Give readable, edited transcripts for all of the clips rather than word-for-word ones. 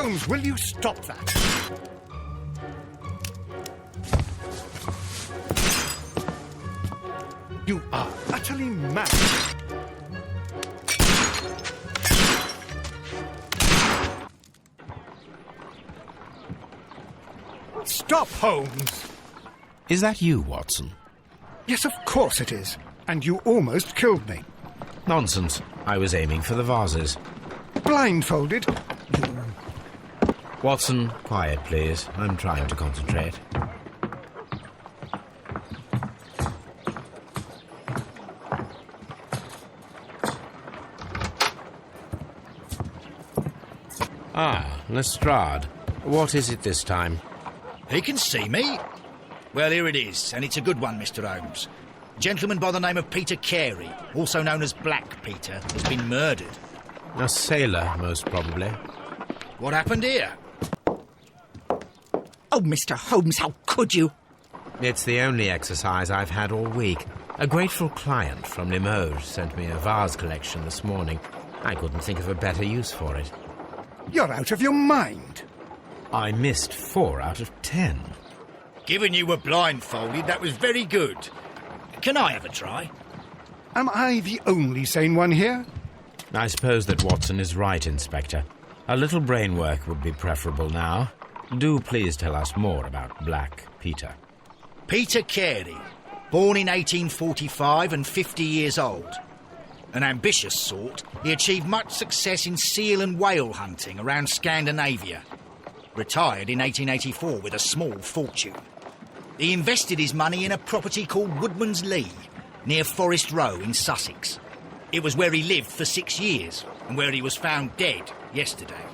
Holmes, will you stop that? You are utterly mad. Stop, Holmes! Is that you, Watson? Yes, of course it is. And you almost killed me. Nonsense. I was aiming for the vases. Blindfolded? Watson, quiet, please. I'm trying to concentrate. Ah, Lestrade. What is it this time? He can see me. Well, here it is, and it's a good one, Mr. Holmes. A gentleman by the name of Peter Carey, also known as Black Peter, has been murdered. A sailor, most probably. What happened here? Oh, Mr. Holmes, how could you? It's the only exercise I've had all week. A grateful client from Limoges sent me a vase collection this morning. I couldn't think of a better use for it. You're out of your mind. I missed 4 out of 10. Given you were blindfolded, that was very good. Can I have a try? Am I the only sane one here? I suppose that Watson is right, Inspector. A little brain work would be preferable now. Do please tell us more about Black Peter. Peter Carey, born in 1845 and 50 years old. An ambitious sort, he achieved much success in seal and whale hunting around Scandinavia. Retired in 1884 with a small fortune. He invested his money in a property called Woodman's Lee, near Forest Row in Sussex. It was where he lived for 6 years, and where he was found dead yesterday.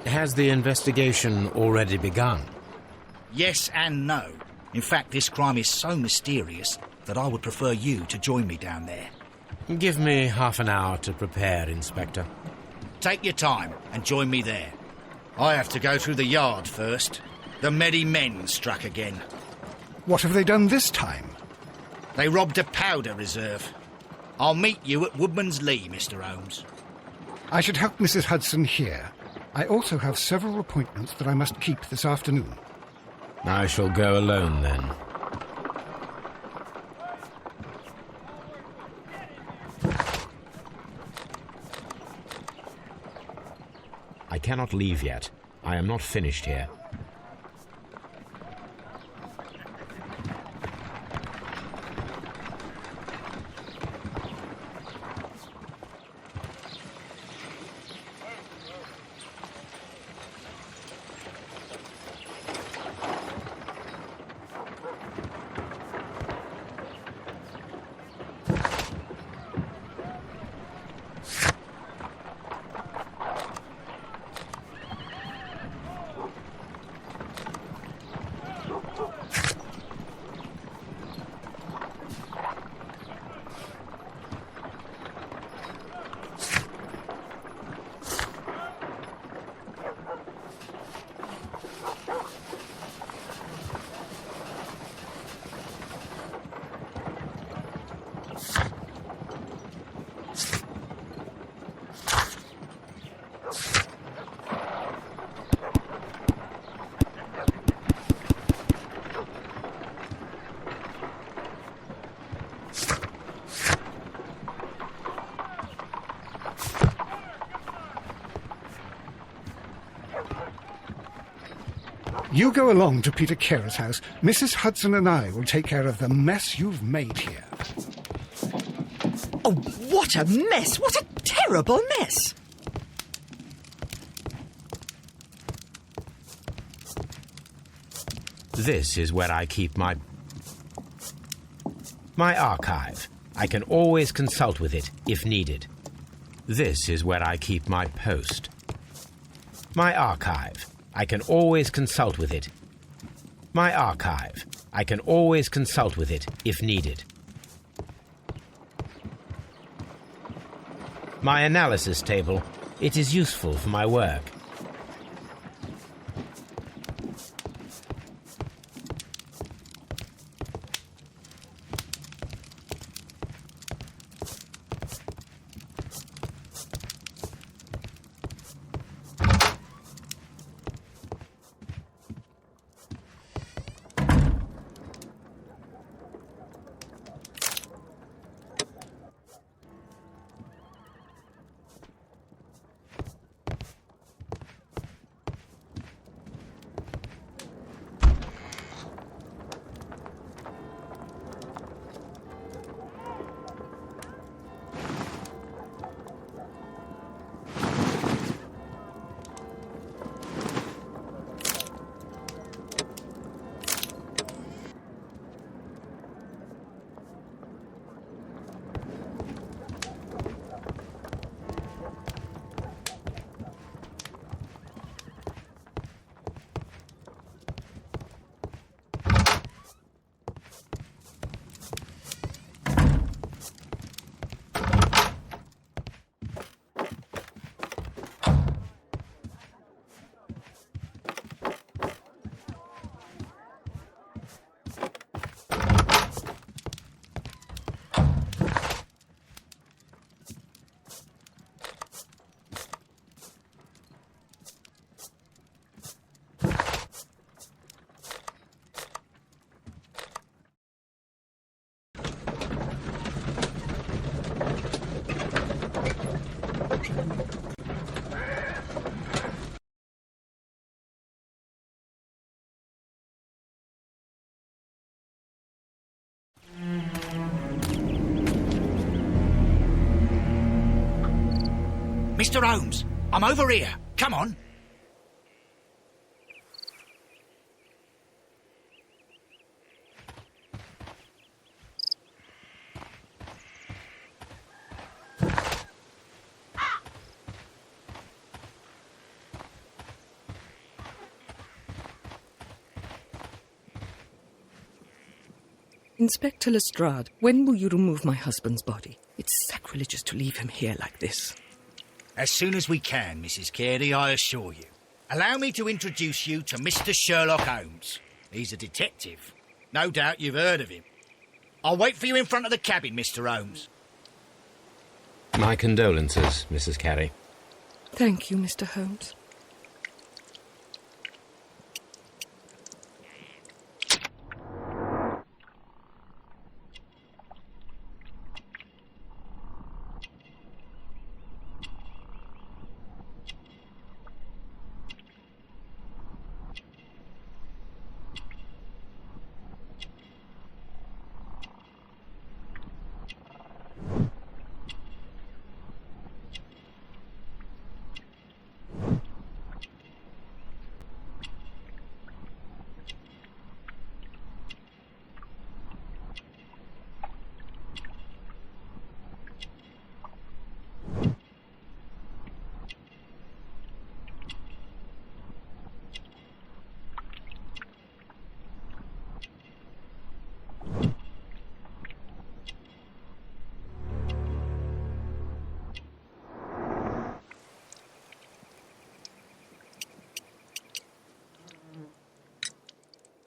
Has the investigation already begun? Yes and no. In fact, this crime is so mysterious that I would prefer you to join me down there. Give me half an hour to prepare, Inspector. Take your time and join me there. I have to go through the yard first. The merry men struck again. What have they done this time? They robbed a powder reserve. I'll meet you at Woodman's Lee, Mr. Holmes. I should help Mrs. Hudson here. I also have several appointments that I must keep this afternoon. I shall go alone, then. I cannot leave yet. I am not finished here. You go along to Peter Carey's house. Mrs. Hudson and I will take care of the mess you've made here. Oh, what a mess! What a terrible mess! This is where I keep my archive. I can always consult with it if needed. This is where I keep my post. My archive. I can always consult with it. My archive. I can always consult with it if needed. My analysis table. It is useful for my work. Mr. Holmes, I'm over here. Come on. Inspector Lestrade, when will you remove my husband's body? It's sacrilegious to leave him here like this. As soon as we can, Mrs. Carey, I assure you. Allow me to introduce you to Mr. Sherlock Holmes. He's a detective. No doubt you've heard of him. I'll wait for you in front of the cabin, Mr. Holmes. My condolences, Mrs. Carey. Thank you, Mr. Holmes.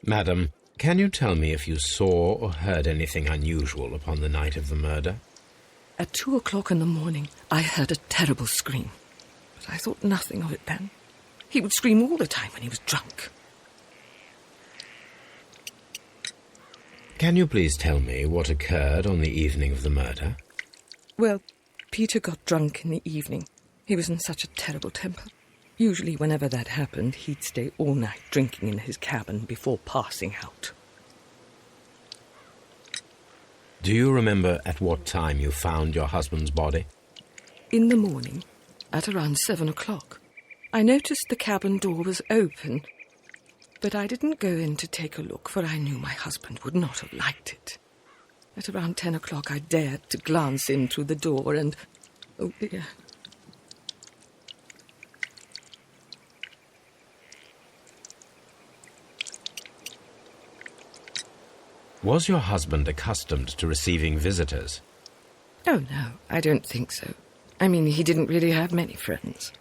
Madam, can you tell me if you saw or heard anything unusual upon the night of the murder? At 2 o'clock in the morning, I heard a terrible scream. But I thought nothing of it then. He would scream all the time when he was drunk. Can you please tell me what occurred on the evening of the murder? Well, Peter got drunk in the evening. He was in such a terrible temper. Usually whenever that happened, he'd stay all night drinking in his cabin before passing out. Do you remember at what time you found your husband's body? In the morning, at around 7 o'clock, I noticed the cabin door was open, but I didn't go in to take a look, for I knew my husband would not have liked it. At around 10 o'clock, I dared to glance in through the door and... oh dear. Was your husband accustomed to receiving visitors? Oh, no, I don't think so. I mean, he didn't really have many friends.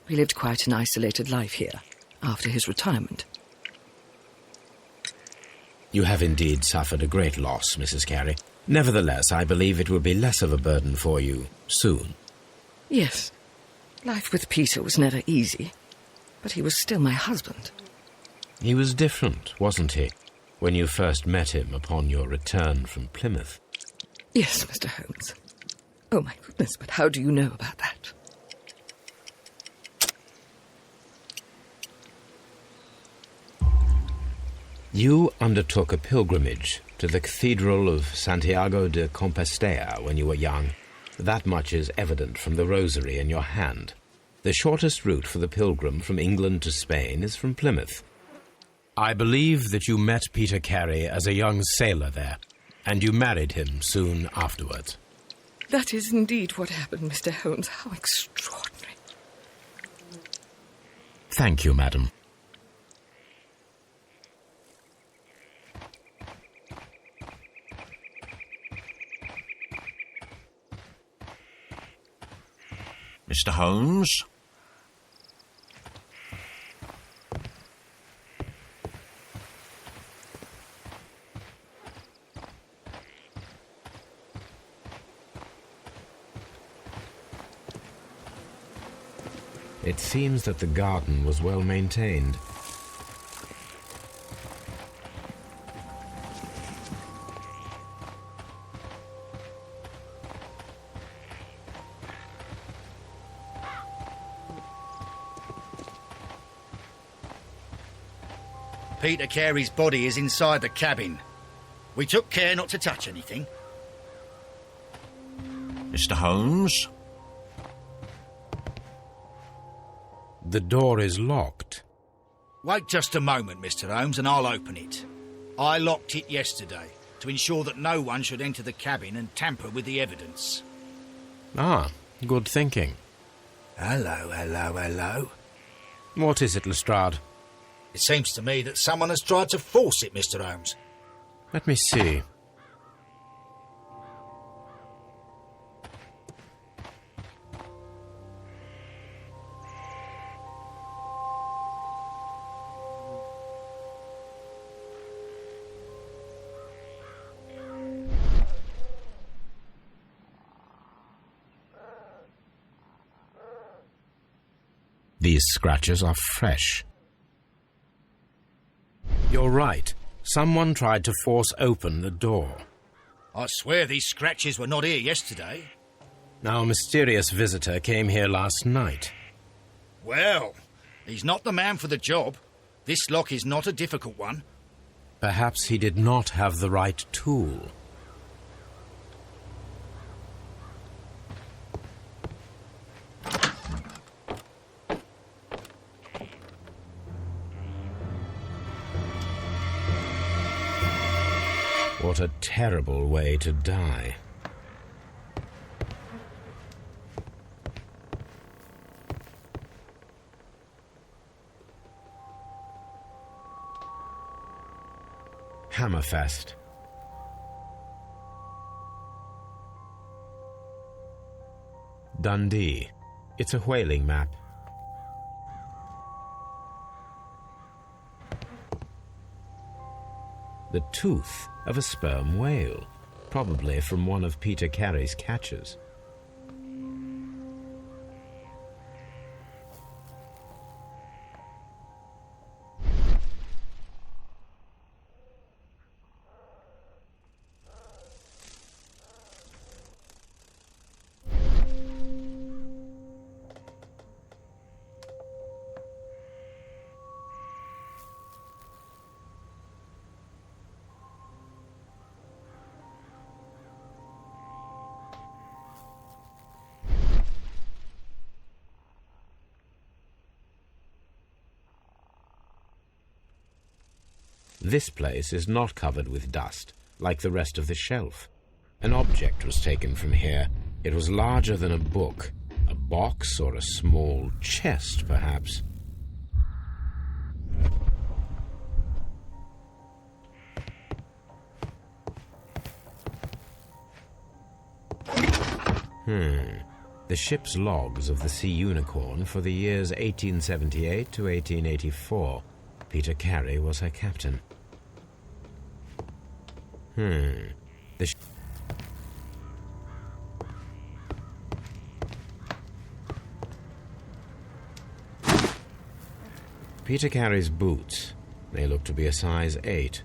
He lived quite an isolated life here, after his retirement. You have indeed suffered a great loss, Mrs. Carey. Nevertheless, I believe it will be less of a burden for you soon. Yes. Life with Peter was never easy, but he was still my husband. He was different, wasn't he, when you first met him upon your return from Plymouth? Yes, Mr. Holmes. Oh, my goodness, but how do you know about that? You undertook a pilgrimage to the Cathedral of Santiago de Compostela when you were young. That much is evident from the rosary in your hand. The shortest route for the pilgrim from England to Spain is from Plymouth. I believe that you met Peter Carey as a young sailor there, and you married him soon afterwards. That is indeed what happened, Mr. Holmes. How extraordinary. Thank you, madam. Mr. Holmes? It seems that the garden was well maintained. Peter Carey's body is inside the cabin. We took care not to touch anything. Mr. Holmes? The door is locked. Wait just a moment, Mr. Holmes, and I'll open it. I locked it yesterday to ensure that no one should enter the cabin and tamper with the evidence. Ah, good thinking. Hello, hello, hello. What is it, Lestrade? It seems to me that someone has tried to force it, Mr. Holmes. Let me see. These scratches are fresh. You're right. Someone tried to force open the door. I swear these scratches were not here yesterday. Our mysterious visitor came here last night. Well, he's not the man for the job. This lock is not a difficult one. Perhaps he did not have the right tool. What a terrible way to die. Hammerfest. Dundee. It's a whaling map. The tooth of a sperm whale, probably from one of Peter Carey's catches. This place is not covered with dust, like the rest of the shelf. An object was taken from here. It was larger than a book, a box or a small chest, perhaps. The ship's logs of the Sea Unicorn for the years 1878 to 1884. Peter Carey was her captain. Peter Carey's boots. They look to be a size 8.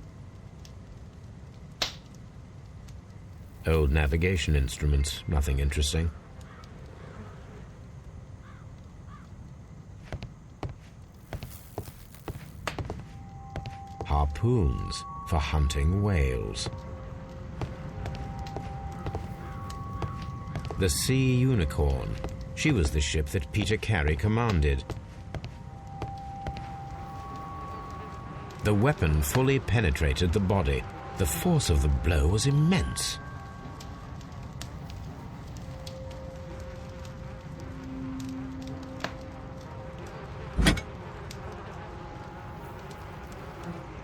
Old navigation instruments, nothing interesting. Harpoons for hunting whales. The Sea Unicorn. She was the ship that Peter Carey commanded. The weapon fully penetrated the body. The force of the blow was immense.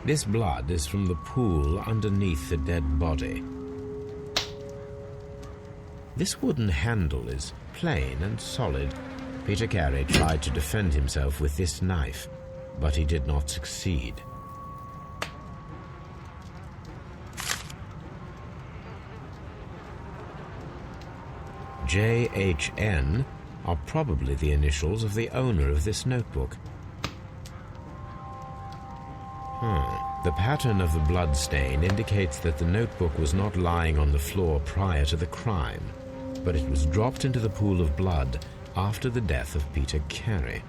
This blood is from the pool underneath the dead body. This wooden handle is plain and solid. Peter Carey tried to defend himself with this knife, but he did not succeed. JHN are probably the initials of the owner of this notebook. The pattern of the blood stain indicates that the notebook was not lying on the floor prior to the crime, but it was dropped into the pool of blood after the death of Peter Carey.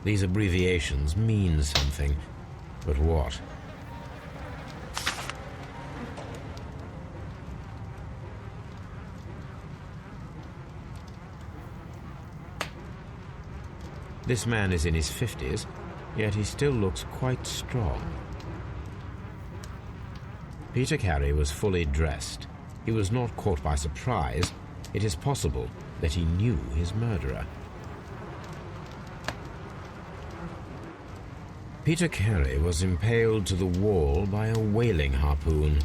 These abbreviations mean something, but what? This man is in his 50s, yet he still looks quite strong. Peter Carey was fully dressed. He was not caught by surprise. It is possible that he knew his murderer. Peter Carey was impaled to the wall by a whaling harpoon.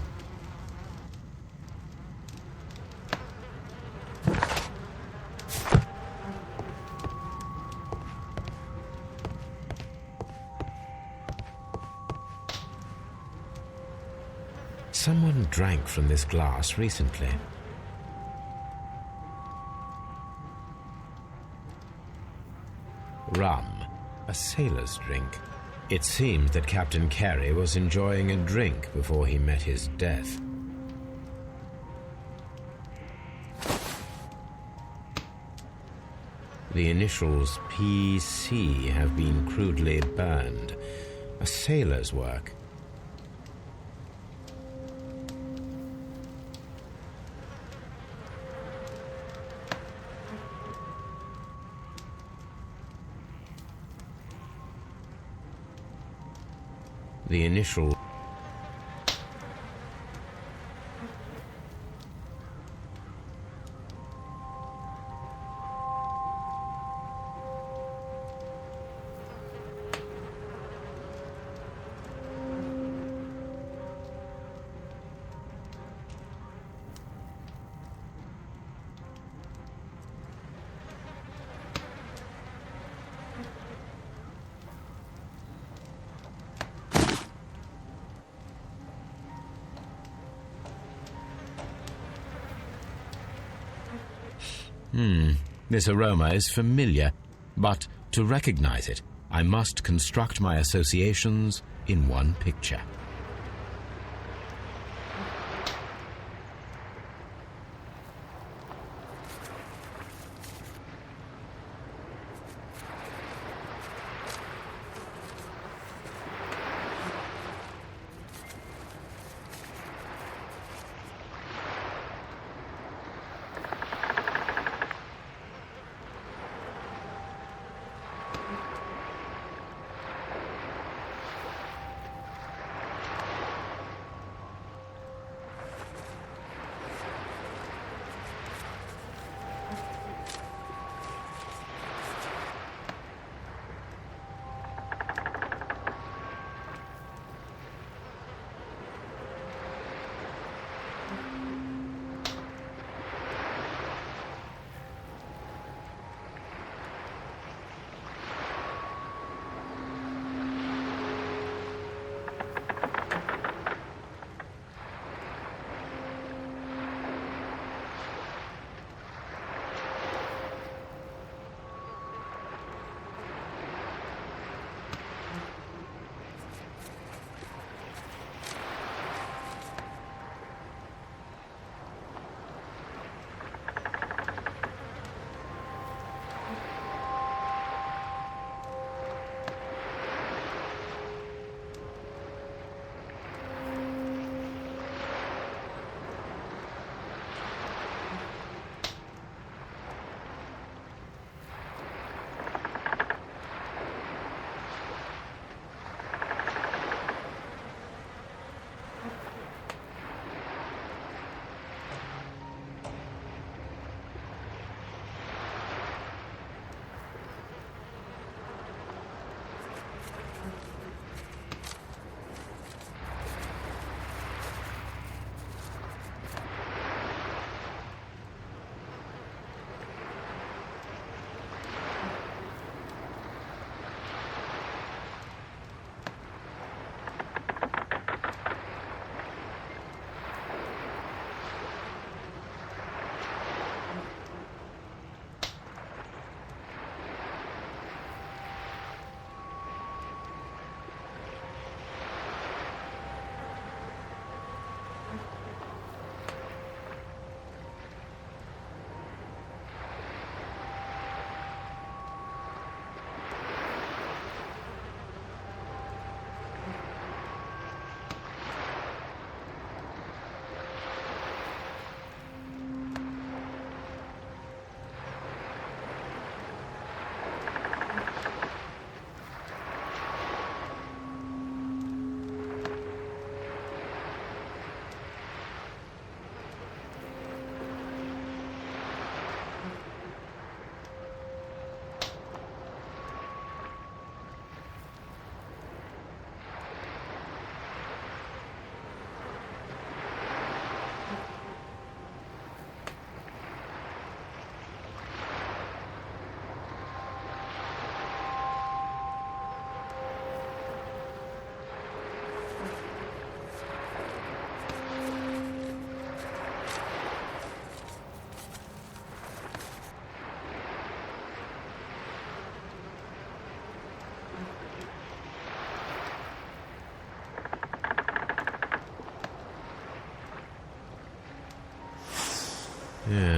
Someone drank from this glass recently. Rum, a sailor's drink. It seems that Captain Carey was enjoying a drink before he met his death. The initials PC have been crudely burned. A sailor's work. The initial This aroma is familiar, but to recognize it, I must construct my associations in one picture.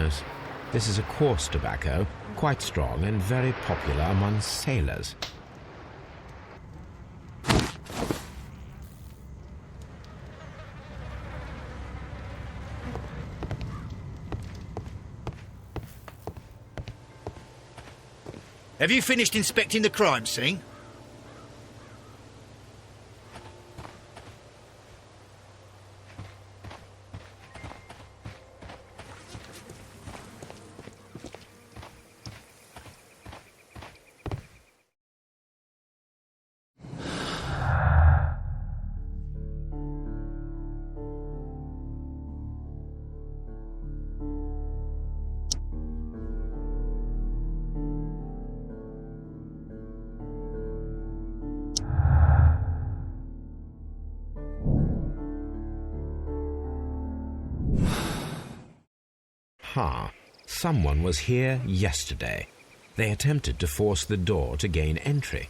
Yes. This is a coarse tobacco, quite strong and very popular among sailors. Have you finished inspecting the crime scene? Someone was here yesterday. They attempted to force the door to gain entry.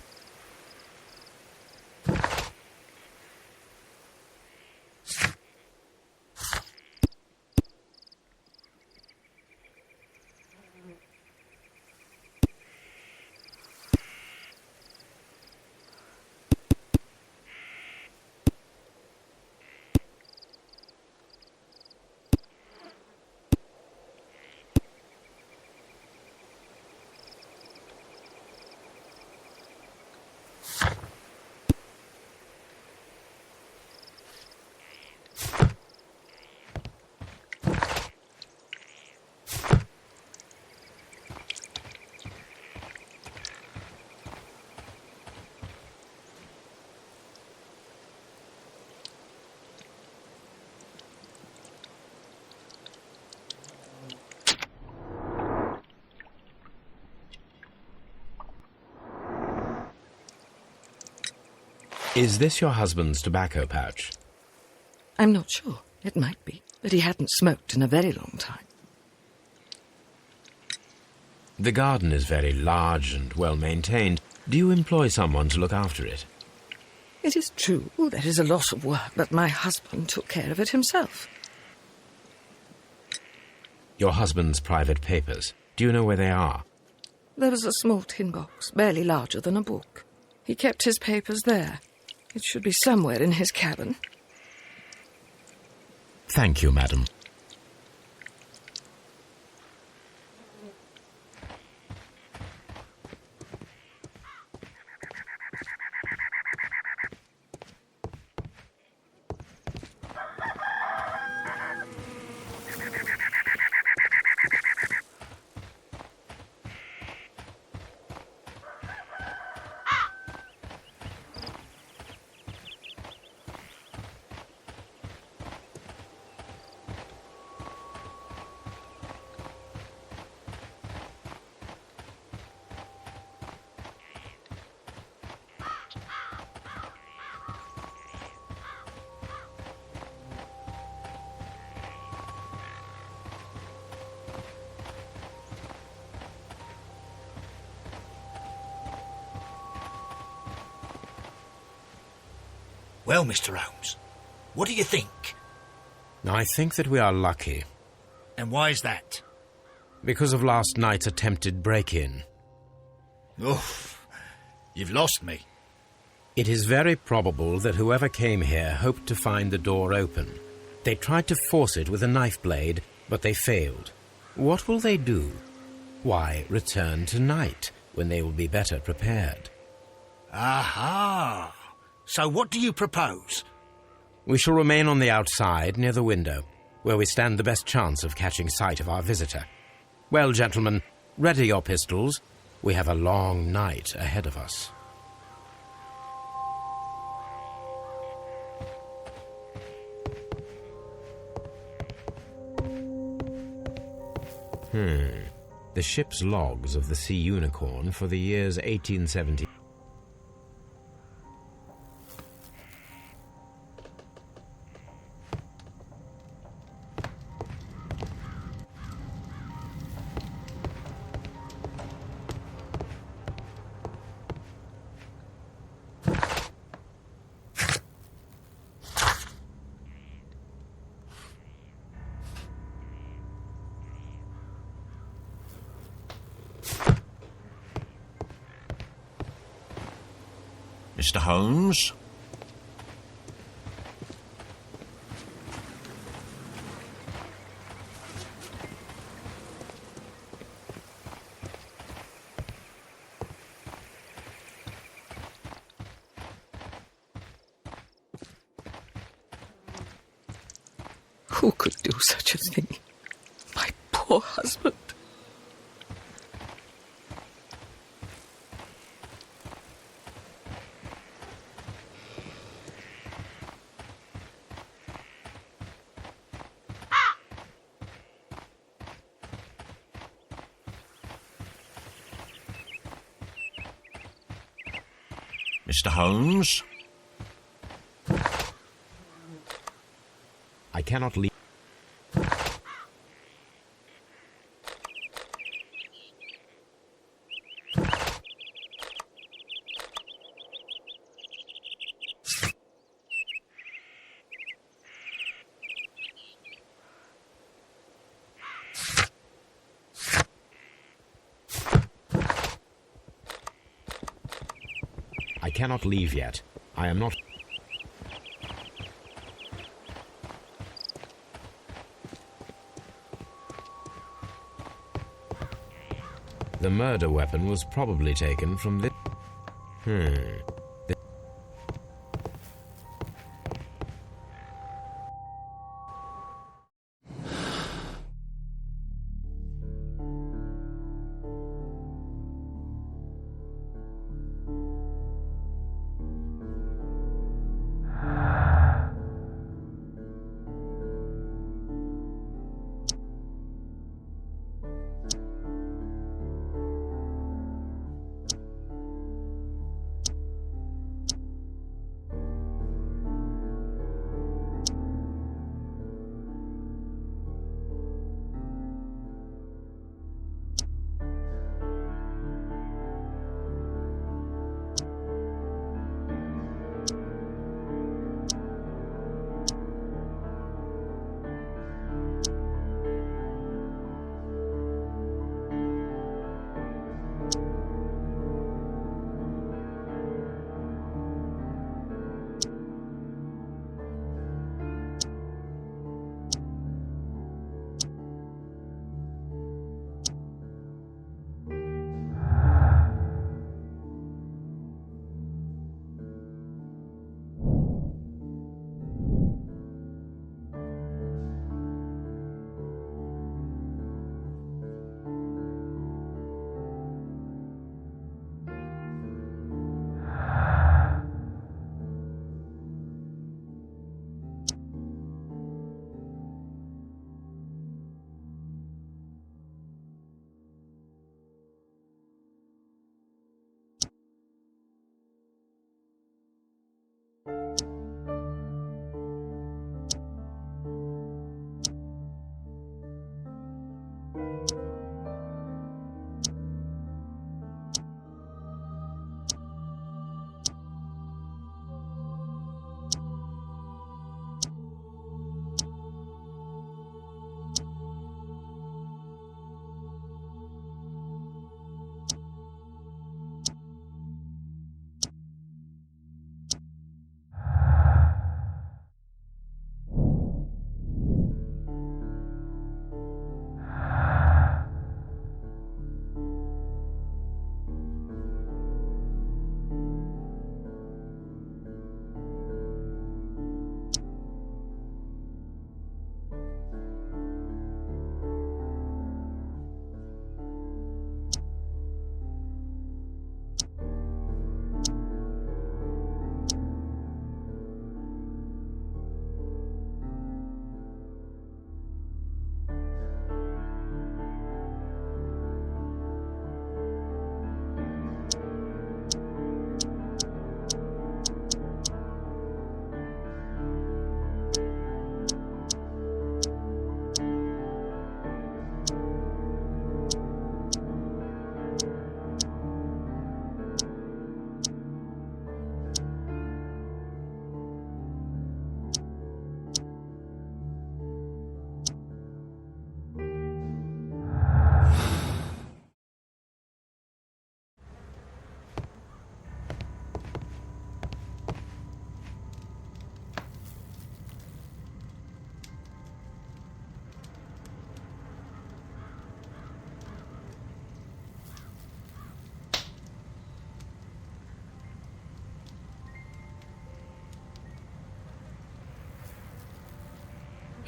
Is this your husband's tobacco pouch? I'm not sure. It might be, but he hadn't smoked in a very long time. The garden is very large and well maintained. Do you employ someone to look after it? It is true, there is a lot of work, but my husband took care of it himself. Your husband's private papers. Do you know where they are? There was a small tin box, barely larger than a book. He kept his papers there. It should be somewhere in his cabin. Thank you, madam. Well, Mr. Holmes, what do you think? I think that we are lucky. And why is that? Because of last night's attempted break-in. Oof, you've lost me. It is very probable that whoever came here hoped to find the door open. They tried to force it with a knife blade, but they failed. What will they do? Why, return tonight, when they will be better prepared. Aha! So what do you propose? We shall remain on the outside, near the window, where we stand the best chance of catching sight of our visitor. Well, gentlemen, ready your pistols. We have a long night ahead of us. The ship's logs of the Sea Unicorn for the years 1870. Mr. Holmes? Who could do such a thing? My poor husband. Mr. Holmes? I cannot leave. I cannot leave yet. I am not. The murder weapon was probably taken from this.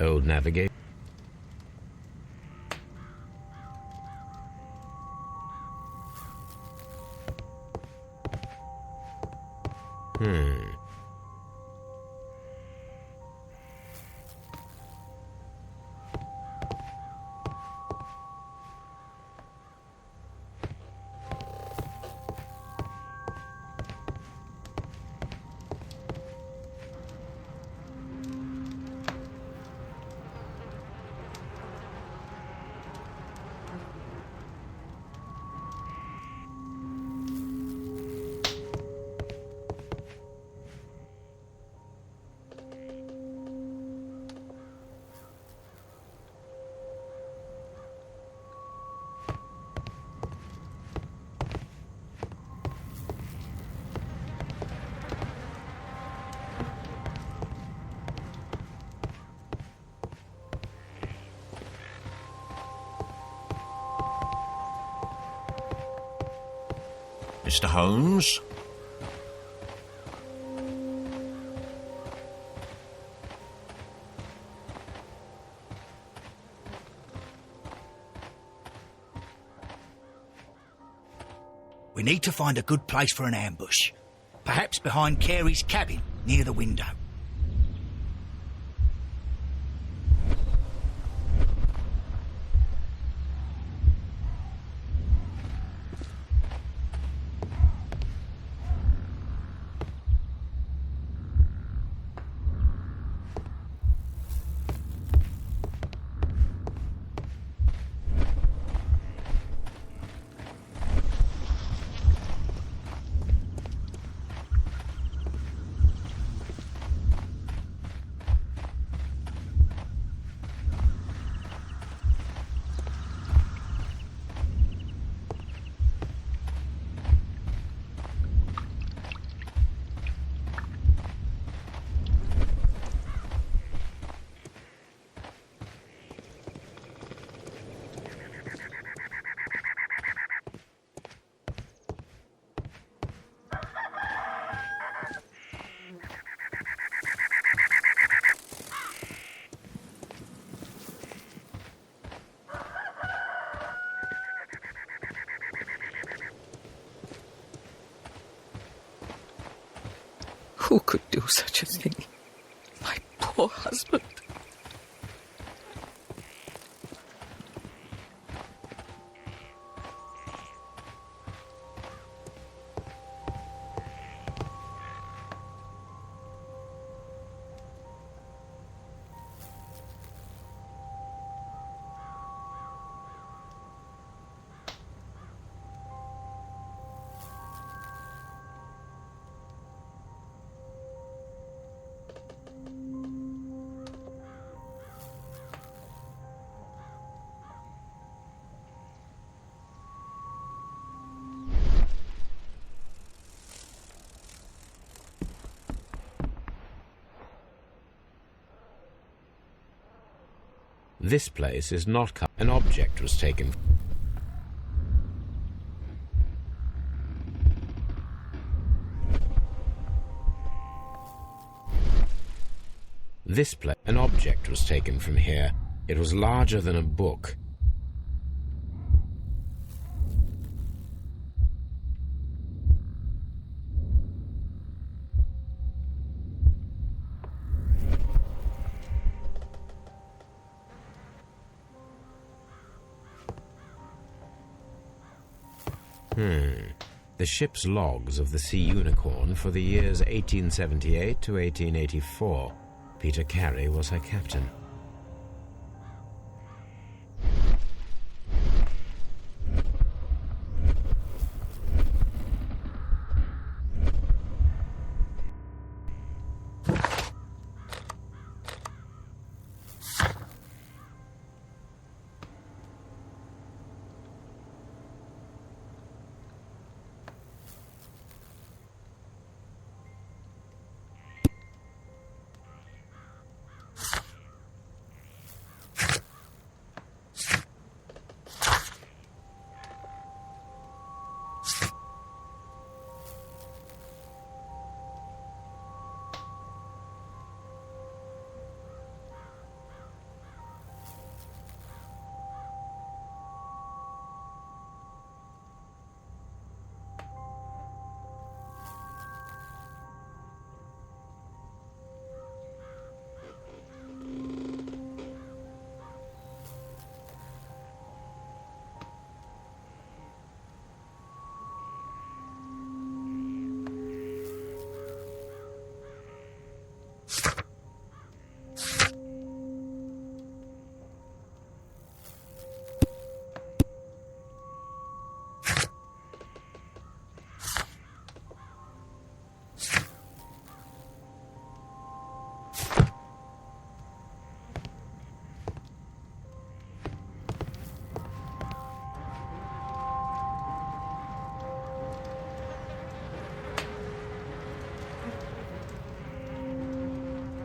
Old navigation. Mr. Holmes? We need to find a good place for an ambush. Perhaps behind Carey's cabin, near the window. Who could do such a thing? My poor husband. This place is not an object was taken. An object was taken from here. It was larger than a book. The ship's logs of the Sea Unicorn for the years 1878 to 1884. Peter Carey was her captain.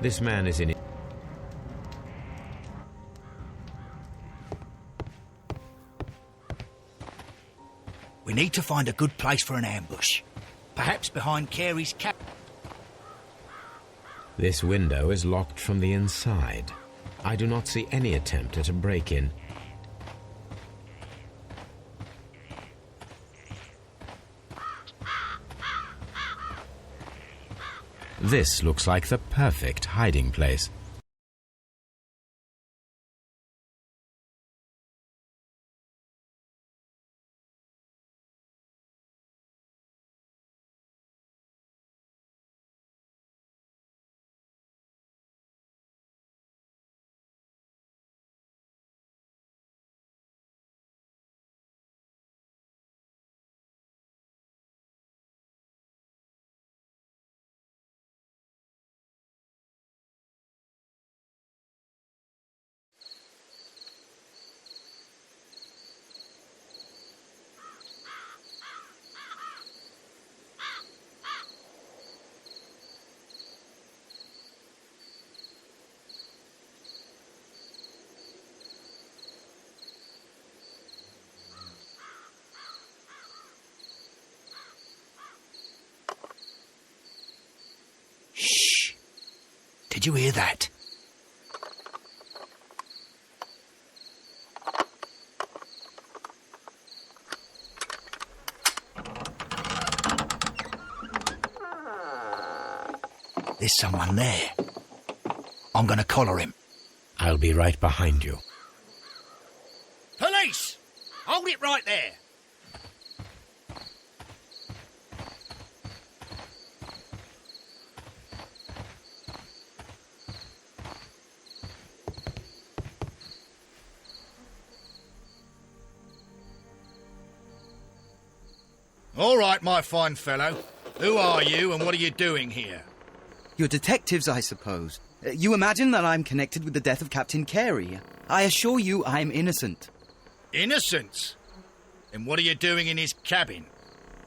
This man is in... We need to find a good place for an ambush. Perhaps behind Carey's cap. This window is locked from the inside. I do not see any attempt at a break-in. This looks like the perfect hiding place. Shh! Did you hear that? There's someone there. I'm gonna collar him. I'll be right behind you. Police! Hold it right there! All right, my fine fellow. Who are you and what are you doing here? You're detectives, I suppose. You imagine that I'm connected with the death of Captain Carey. I assure you I'm innocent. Innocent? And what are you doing in his cabin?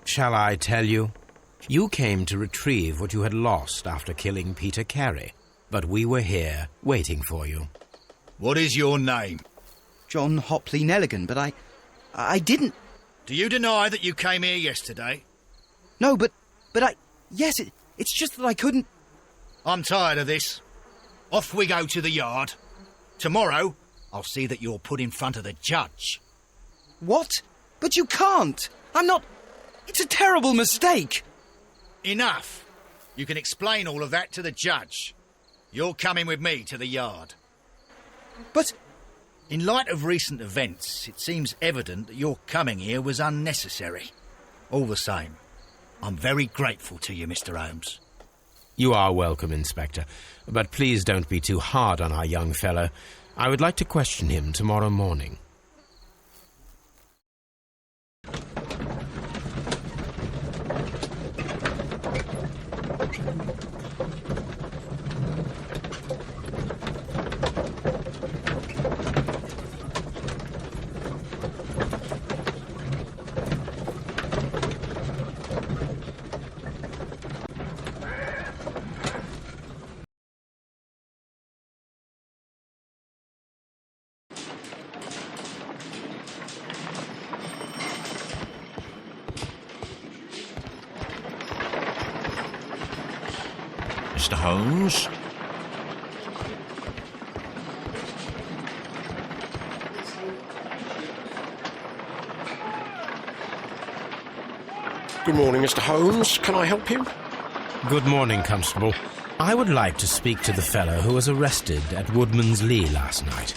Shall I tell you? You came to retrieve what you had lost after killing Peter Carey, but we were here waiting for you. What is your name? John Hopley Nelligan, but I didn't... Do you deny that you came here yesterday? No, but yes, it's just that I couldn't... I'm tired of this. Off we go to the yard. Tomorrow, I'll see that you're put in front of the judge. What? But you can't! I'm not... It's a terrible mistake! Enough. You can explain all of that to the judge. You're coming with me to the yard. But... In light of recent events, it seems evident that your coming here was unnecessary. All the same, I'm very grateful to you, Mr. Holmes. You are welcome, Inspector, but please don't be too hard on our young fellow. I would like to question him tomorrow morning. Mr. Holmes? Good morning, Mr. Holmes. Can I help you? Good morning, Constable. I would like to speak to the fellow who was arrested at Woodman's Lee last night.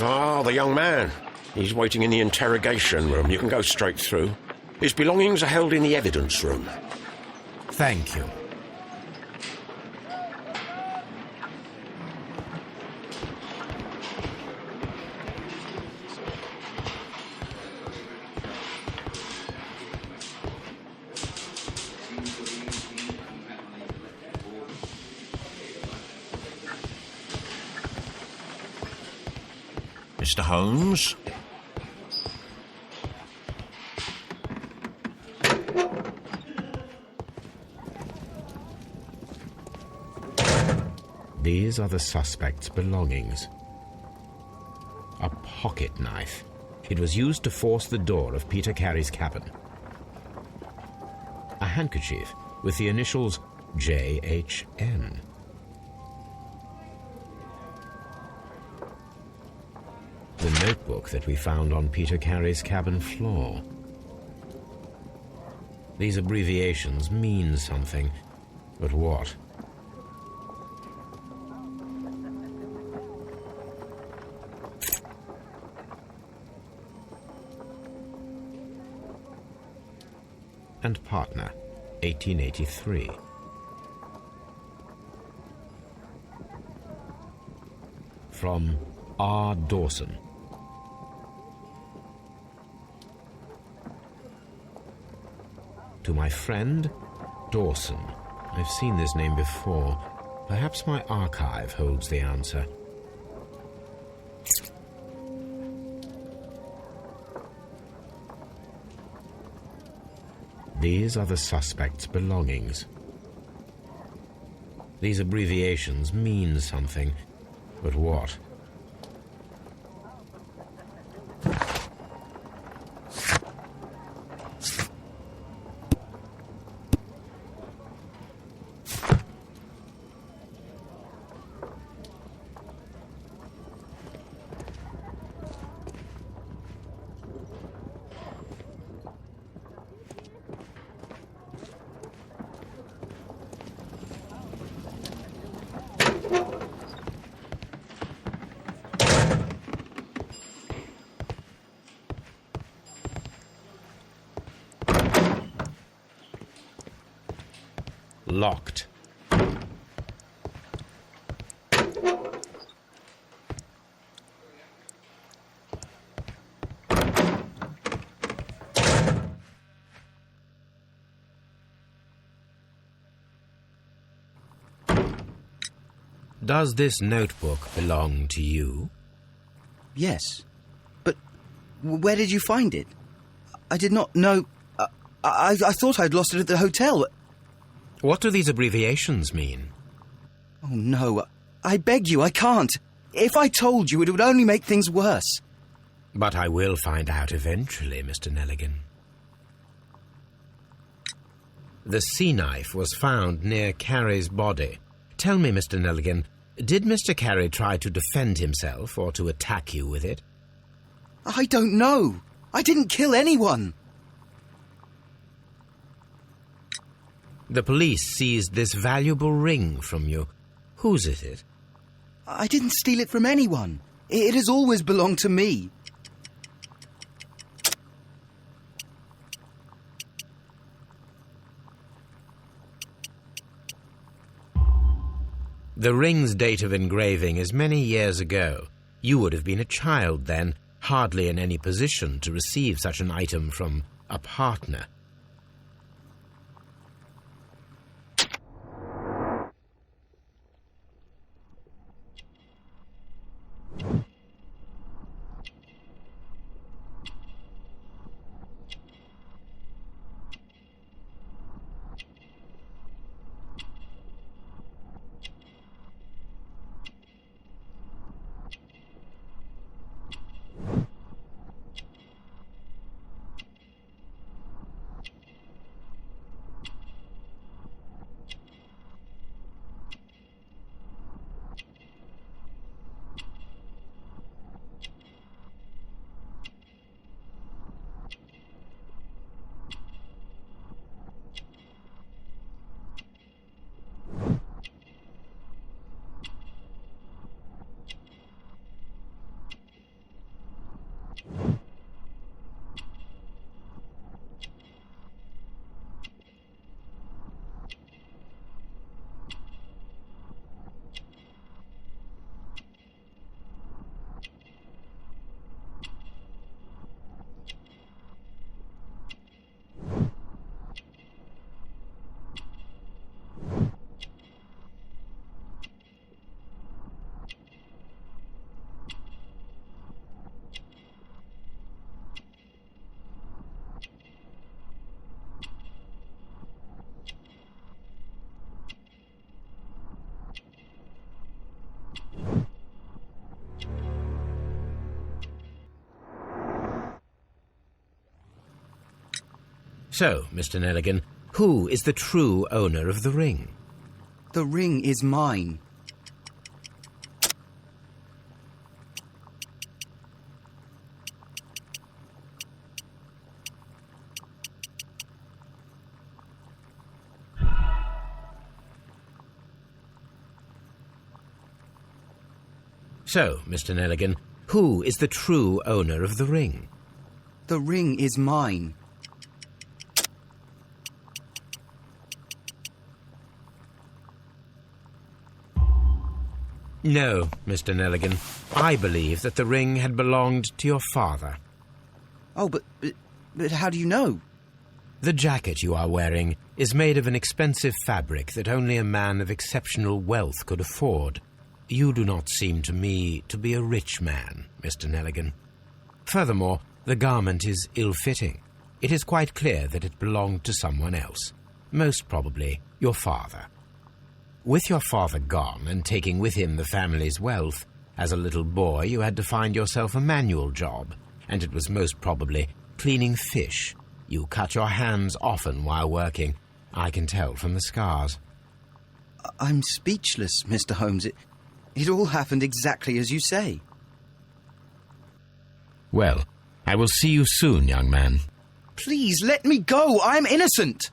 Ah, the young man. He's waiting in the interrogation room. You can go straight through. His belongings are held in the evidence room. Thank you. Mr. Holmes? These are the suspect's belongings. A pocket knife. It was used to force the door of Peter Carey's cabin. A handkerchief with the initials JHN. The notebook that we found on Peter Carey's cabin floor. These abbreviations mean something, but what? And partner, 1883. From R. Dawson. To my friend, Dawson. I've seen this name before. Perhaps my archive holds the answer. These are the suspect's belongings. These abbreviations mean something, but what? Locked. Does this notebook belong to you? Yes. But where did you find it? I did not know... I thought I'd lost it at the hotel. What do these abbreviations mean? Oh, no. I beg you, I can't. If I told you, it would only make things worse. But I will find out eventually, Mr. Nelligan. The sea knife was found near Carey's body. Tell me, Mr. Nelligan, did Mr. Carey try to defend himself or to attack you with it? I don't know. I didn't kill anyone. The police seized this valuable ring from you. Whose is it? I didn't steal it from anyone. It has always belonged to me. The ring's date of engraving is many years ago. You would have been a child then, hardly in any position to receive such an item from a partner. So, Mr. Nelligan, who is the true owner of the ring? The ring is mine. So, Mr. Nelligan, who is the true owner of the ring? The ring is mine. No, Mr. Nelligan. I believe that the ring had belonged to your father. Oh, but how do you know? The jacket you are wearing is made of an expensive fabric that only a man of exceptional wealth could afford. You do not seem to me to be a rich man, Mr. Nelligan. Furthermore, the garment is ill-fitting. It is quite clear that it belonged to someone else, most probably your father. With your father gone and taking with him the family's wealth, as a little boy you had to find yourself a manual job, and it was most probably cleaning fish. You cut your hands often while working. I can tell from the scars. I'm speechless, Mr. Holmes. It all happened exactly as you say. Well, I will see you soon, young man. Please, let me go! I'm innocent!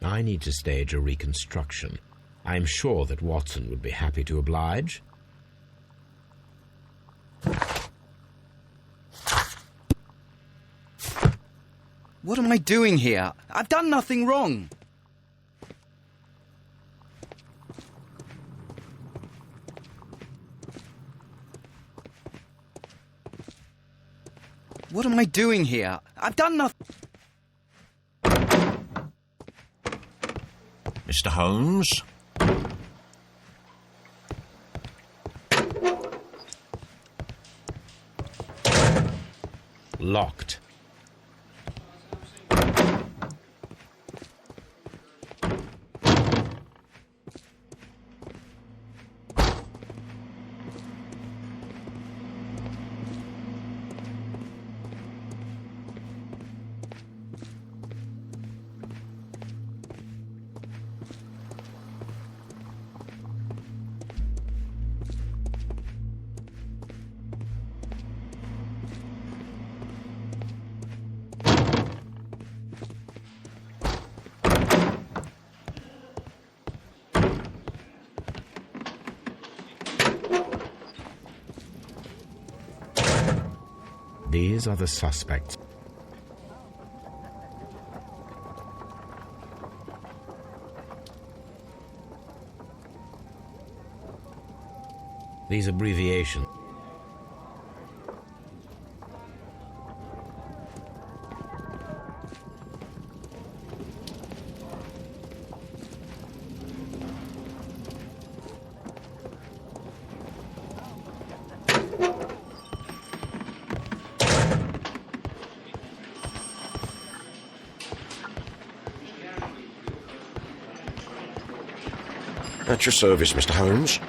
I need to stage a reconstruction. I'm sure that Watson would be happy to oblige. What am I doing here? I've done nothing wrong. What am I doing here? I've done nothing. Mr. Holmes? Locked. These are the suspects. These abbreviations. At your service, Mr. Holmes.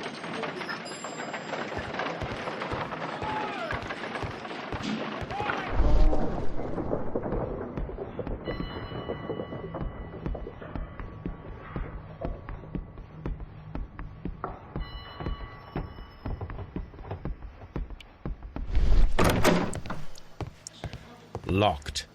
Locked.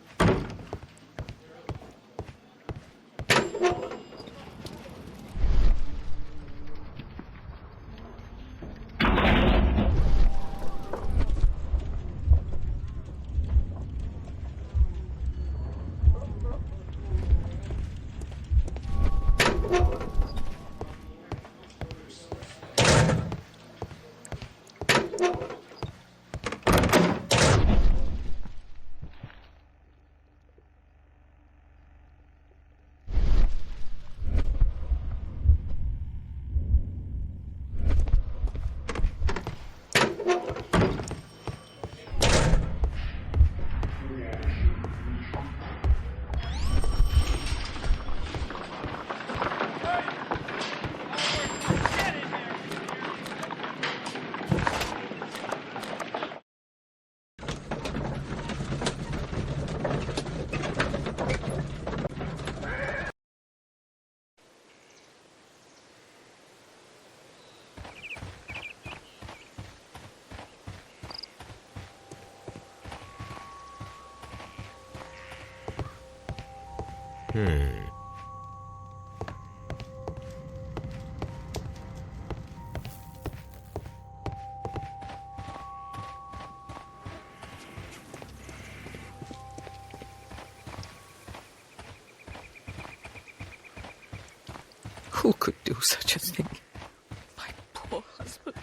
Who could do such a thing? My poor husband.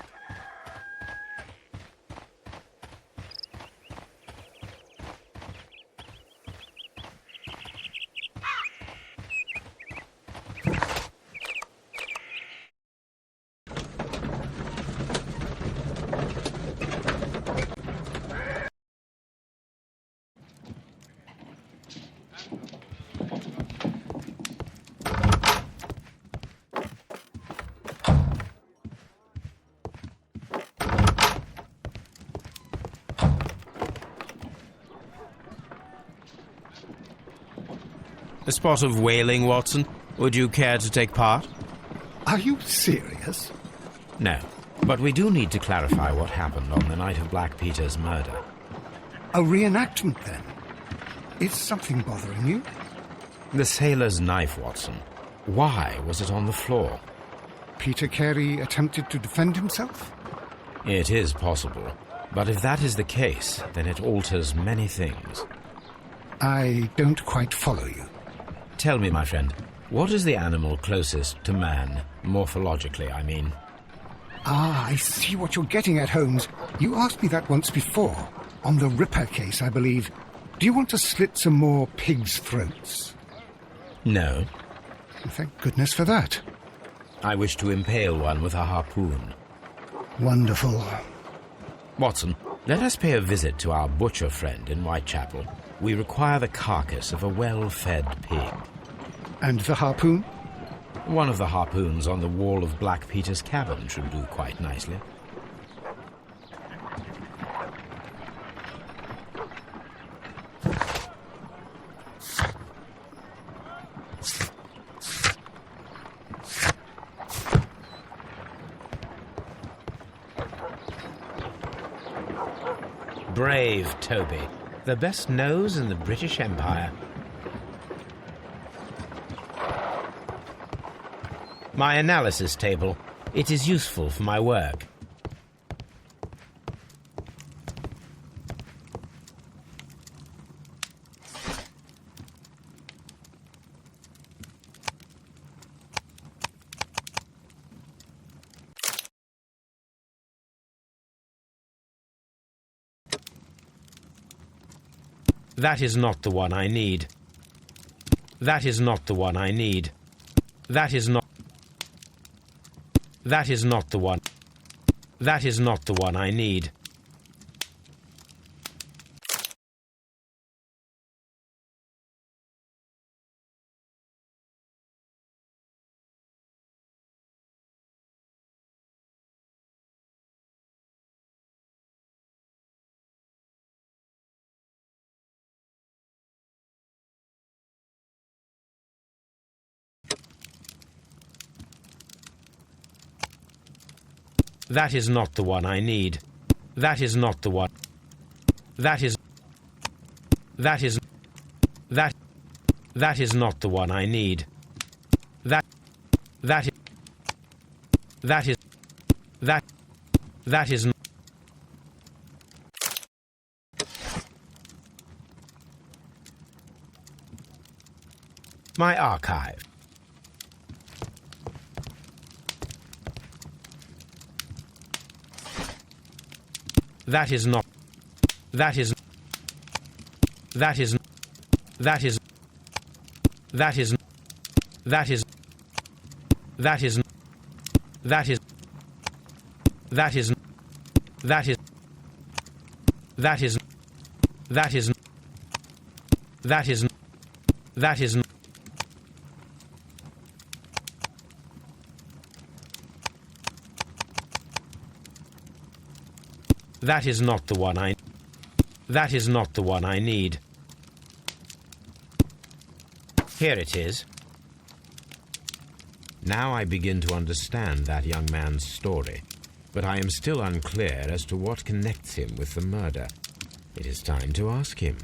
A spot of whaling, Watson. Would you care to take part? Are you serious? No. But we do need to clarify what happened on the night of Black Peter's murder. A reenactment, then? Is something bothering you? The sailor's knife, Watson. Why was it on the floor? Peter Carey attempted to defend himself? It is possible. But if that is the case, then it alters many things. I don't quite follow you. Tell me, my friend, what is the animal closest to man, morphologically, I mean? Ah, I see what you're getting at, Holmes. You asked me that once before. On the Ripper case, I believe. Do you want to slit some more pigs' throats? No. Thank goodness for that. I wish to impale one with a harpoon. Wonderful. Watson, let us pay a visit to our butcher friend in Whitechapel. We require the carcass of a well-fed pig. And the harpoon? One of the harpoons on the wall of Black Peter's cabin should do quite nicely. Brave Toby, the best nose in the British Empire. My analysis table. It is useful for my work. That is not the one I need. That is not the one I need. That is not... That is not the one. That is not the one I need. That is not the one I need. That is not the one. That is not the one I need. That is not. My archive. That is not. That is. That is. That is. That is. That is. That is. That is. That is. That is. That is. That is. That is. That is. That is not the one I. That is not the one I need. Here it is. Now I begin to understand that young man's story, but I am still unclear as to what connects him with the murder. It is time to ask him.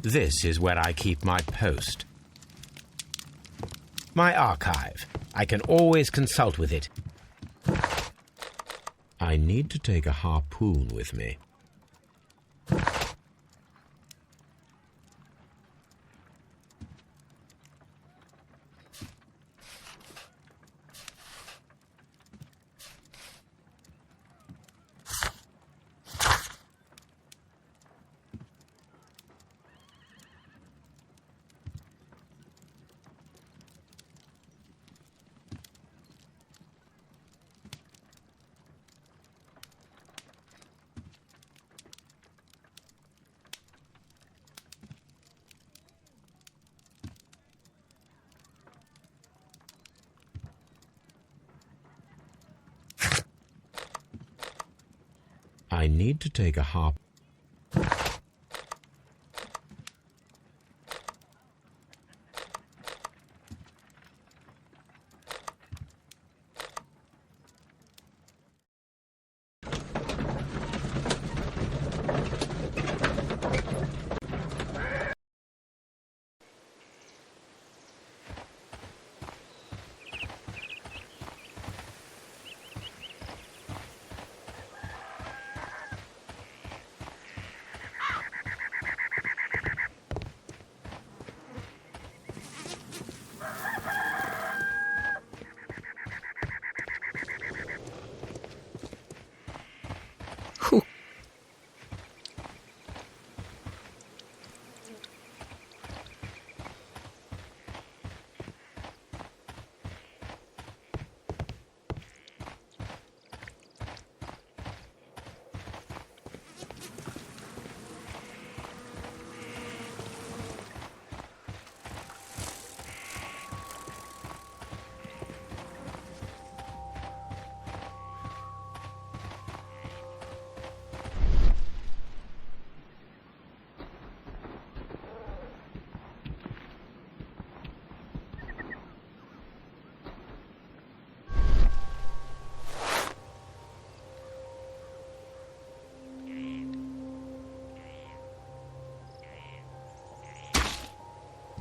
This is where I keep my post. My archive. I can always consult with it. I need to take a harpoon with me. I need to take a harp.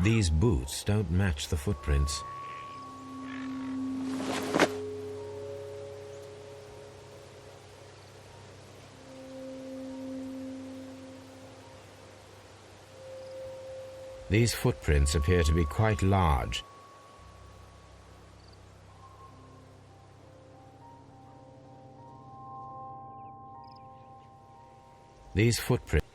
These boots don't match the footprints. These footprints appear to be quite large. These footprints.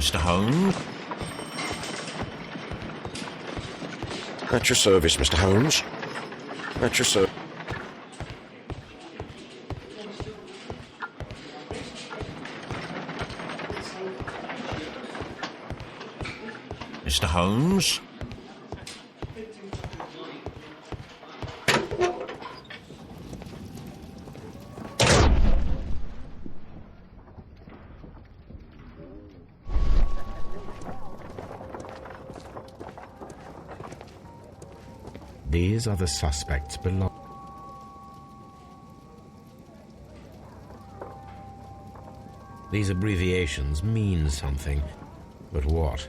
Mr. Holmes? At your service, Mr. Holmes. At your service. Mr. Holmes? These are the suspects below. These abbreviations mean something, but what?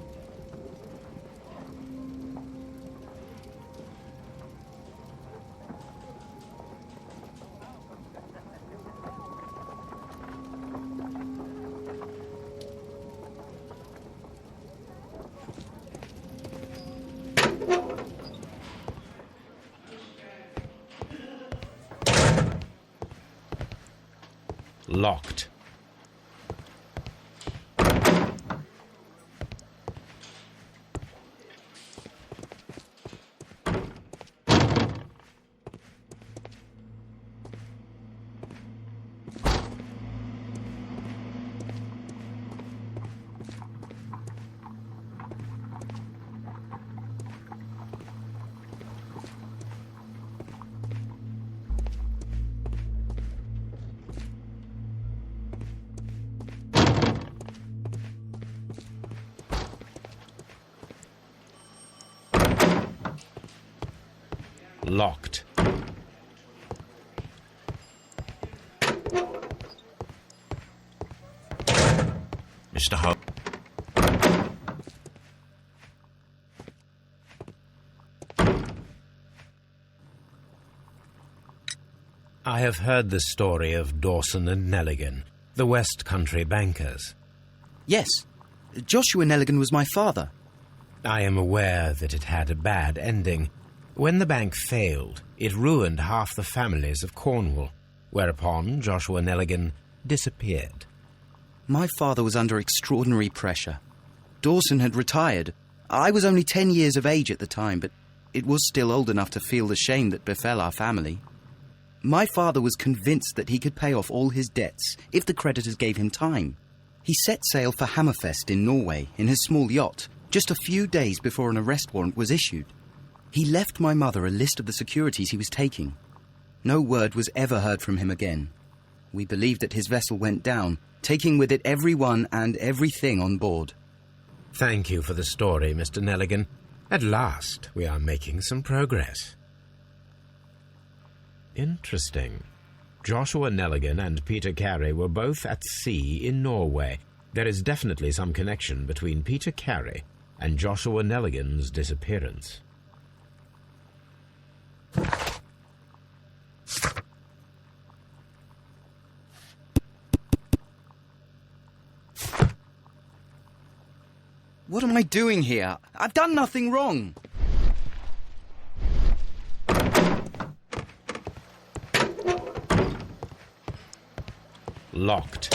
Locked. Locked. Mr. Holmes? I have heard the story of Dawson and Nelligan, the West Country bankers. Yes, Joshua Nelligan was my father. I am aware that it had a bad ending. When the bank failed, it ruined half the families of Cornwall, whereupon Joshua Nelligan disappeared. My father was under extraordinary pressure. Dawson had retired. I was only 10 years of age at the time, but it was still old enough to feel the shame that befell our family. My father was convinced that he could pay off all his debts if the creditors gave him time. He set sail for Hammerfest in Norway in his small yacht just a few days before an arrest warrant was issued. He left my mother a list of the securities he was taking. No word was ever heard from him again. We believe that his vessel went down, taking with it everyone and everything on board. Thank you for the story, Mr. Nelligan. At last, we are making some progress. Interesting. Joshua Nelligan and Peter Carey were both at sea in Norway. There is definitely some connection between Peter Carey and Joshua Nelligan's disappearance. What am I doing here? I've done nothing wrong. Locked.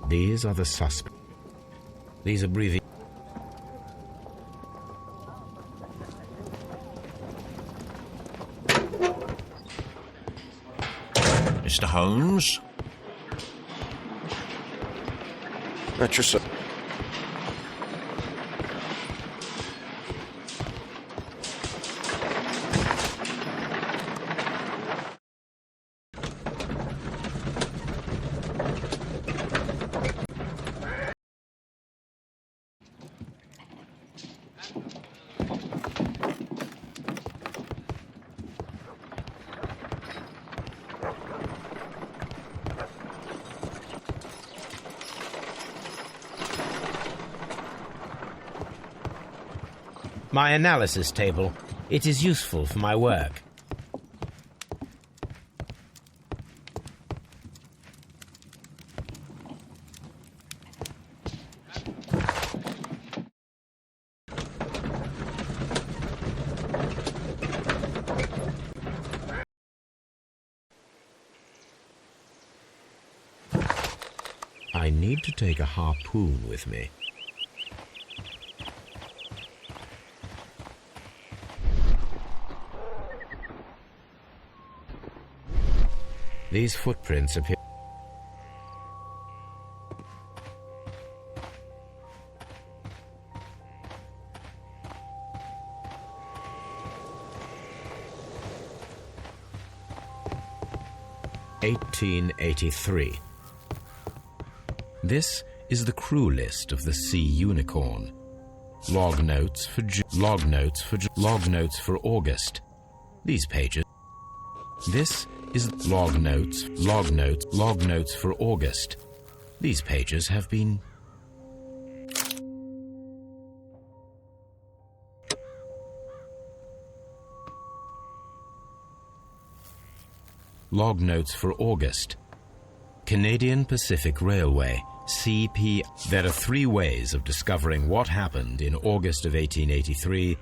These are the suspects. These abbreviations. Mr. Holmes? At your service. My analysis table. It is useful for my work. I need to take a harpoon with me. These footprints appear... (1883). This is the crew list of the Sea Unicorn. Log notes for August. These pages. This is log notes for August. These pages have been... Log notes for August. Canadian Pacific Railway, CP. There are 3 ways of discovering what happened in August of 1883.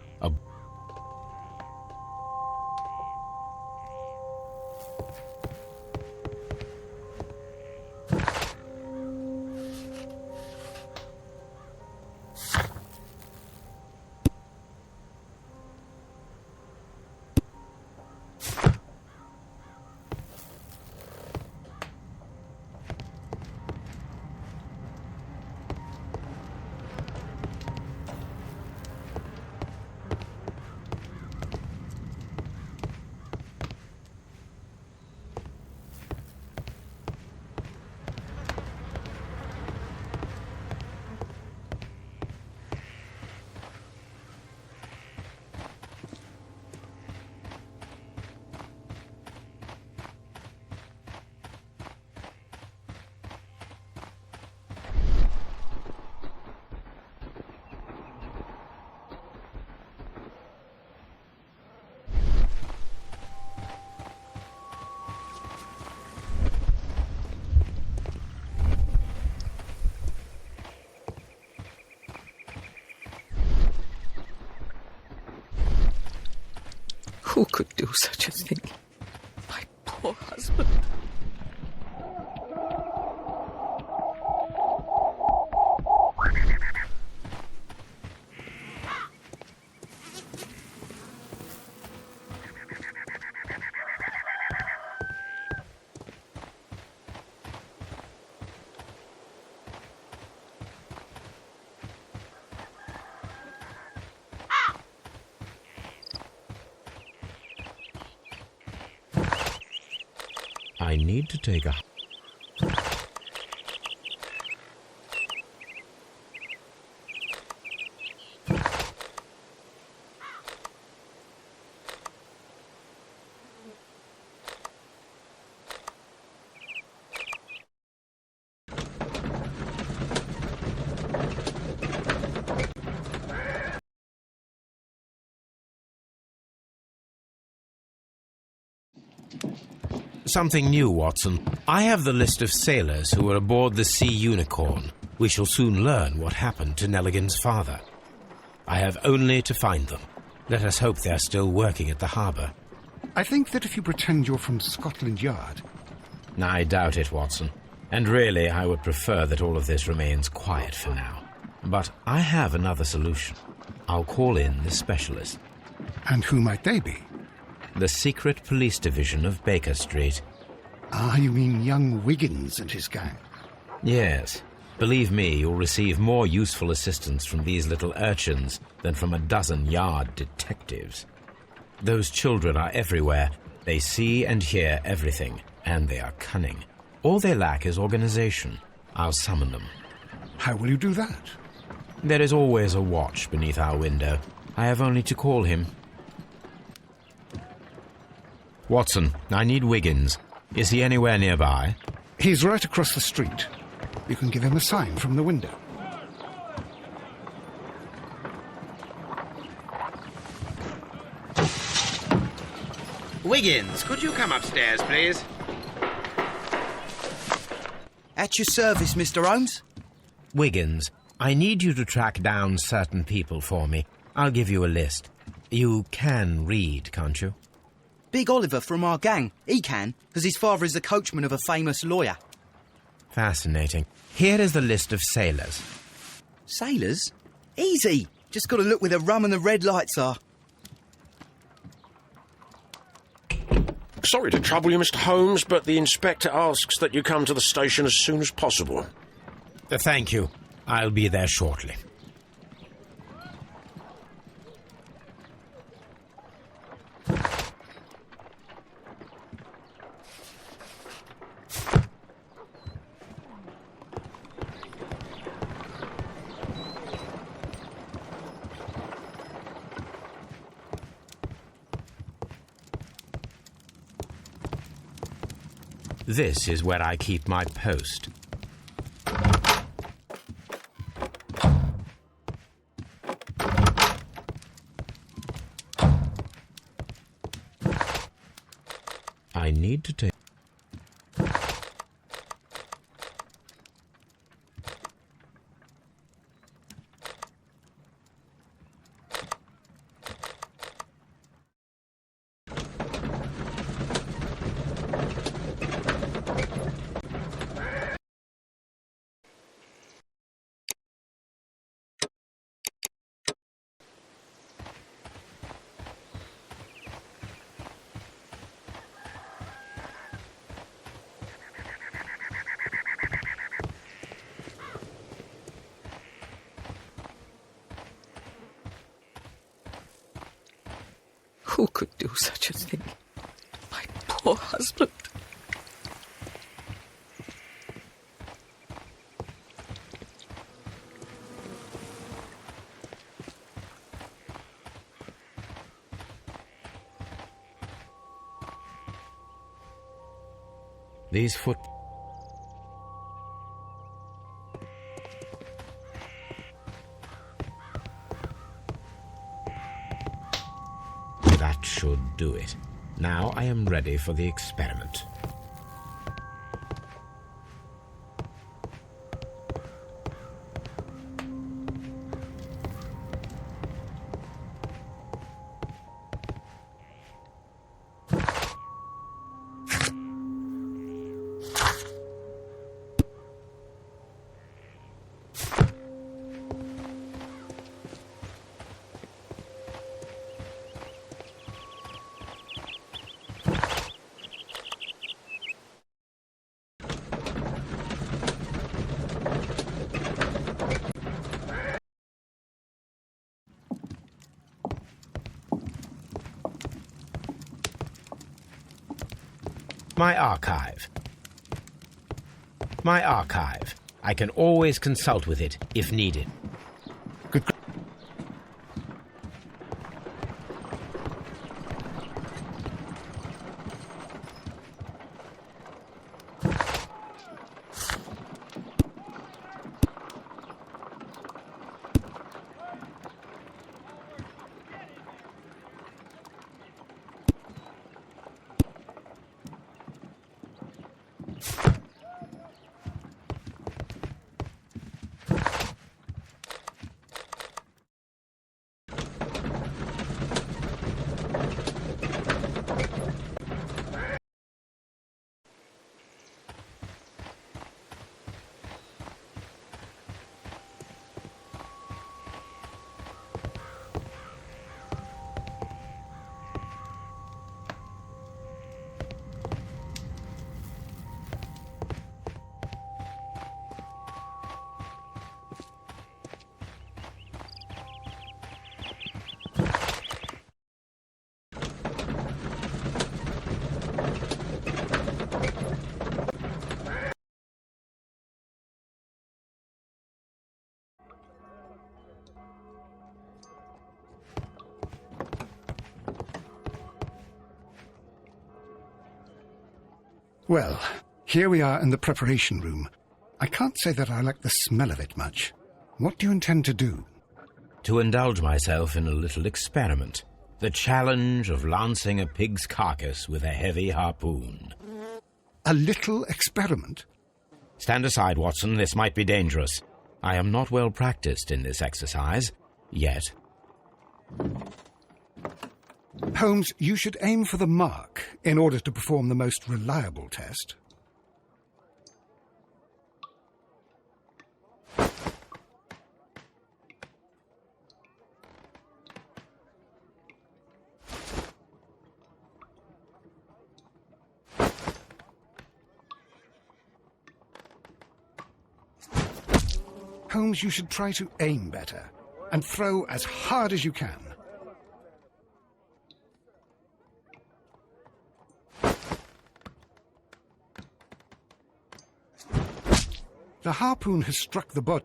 Who could do such a thing? My poor husband. I need to take a... Something new, Watson. I have the list of sailors who were aboard the Sea Unicorn. We shall soon learn what happened to Nelligan's father. I have only to find them. Let us hope they are still working at the harbour. I think that if you pretend you're from Scotland Yard... I doubt it, Watson. And really, I would prefer that all of this remains quiet for now. But I have another solution. I'll call in the specialist. And who might they be? The secret police division of Baker Street. Ah, you mean young Wiggins and his gang? Yes. Believe me, you'll receive more useful assistance from these little urchins than from a dozen yard detectives. Those children are everywhere. They see and hear everything, and they are cunning. All they lack is organization. I'll summon them. How will you do that? There is always a watch beneath our window. I have only to call him. Watson, I need Wiggins. Is he anywhere nearby? He's right across the street. You can give him a sign from the window. Wiggins, could you come upstairs, please? At your service, Mr. Holmes. Wiggins, I need you to track down certain people for me. I'll give you a list. You can read, can't you? Big Oliver from our gang. He can, because his father is the coachman of a famous lawyer. Fascinating. Here is the list of sailors. Sailors? Easy. Just got to look where the rum and the red lights are. Sorry to trouble you, Mr. Holmes, but the inspector asks that you come to the station as soon as possible. Thank you. I'll be there shortly. This is where I keep my post. I need to take... Who could do such a thing? My poor husband. These foot... That should do it. Now I am ready for the experiment. My archive. My archive. I can always consult with it if needed. Good. Well, here we are in the preparation room. I can't say that I like the smell of it much. What do you intend to do? To indulge myself in a little experiment. The challenge of lancing a pig's carcass with a heavy harpoon. A little experiment? Stand aside, Watson. This might be dangerous. I am not well practiced in this exercise, yet. Holmes, you should aim for the mark in order to perform the most reliable test. Holmes, you should try to aim better and throw as hard as you can. The harpoon has struck the body.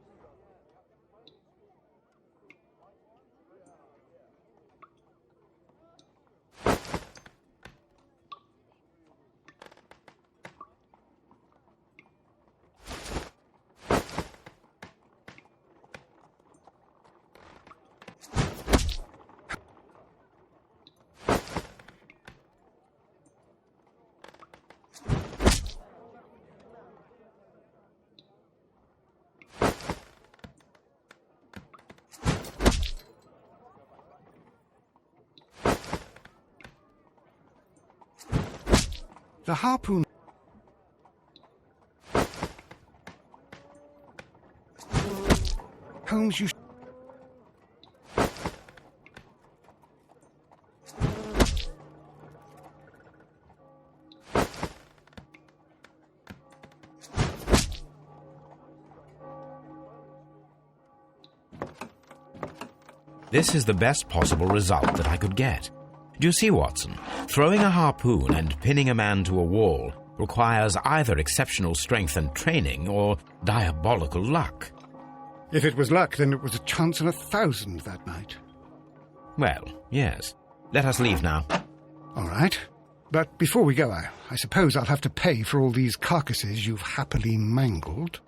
The harpoon... Holmes, you... This is the best possible result that I could get. Do you see, Watson? Throwing a harpoon and pinning a man to a wall requires either exceptional strength and training or diabolical luck. If it was luck, then it was a chance in 1,000 that night. Well, yes. Let us leave now. All right. But before we go, I suppose I'll have to pay for all these carcasses you've happily mangled.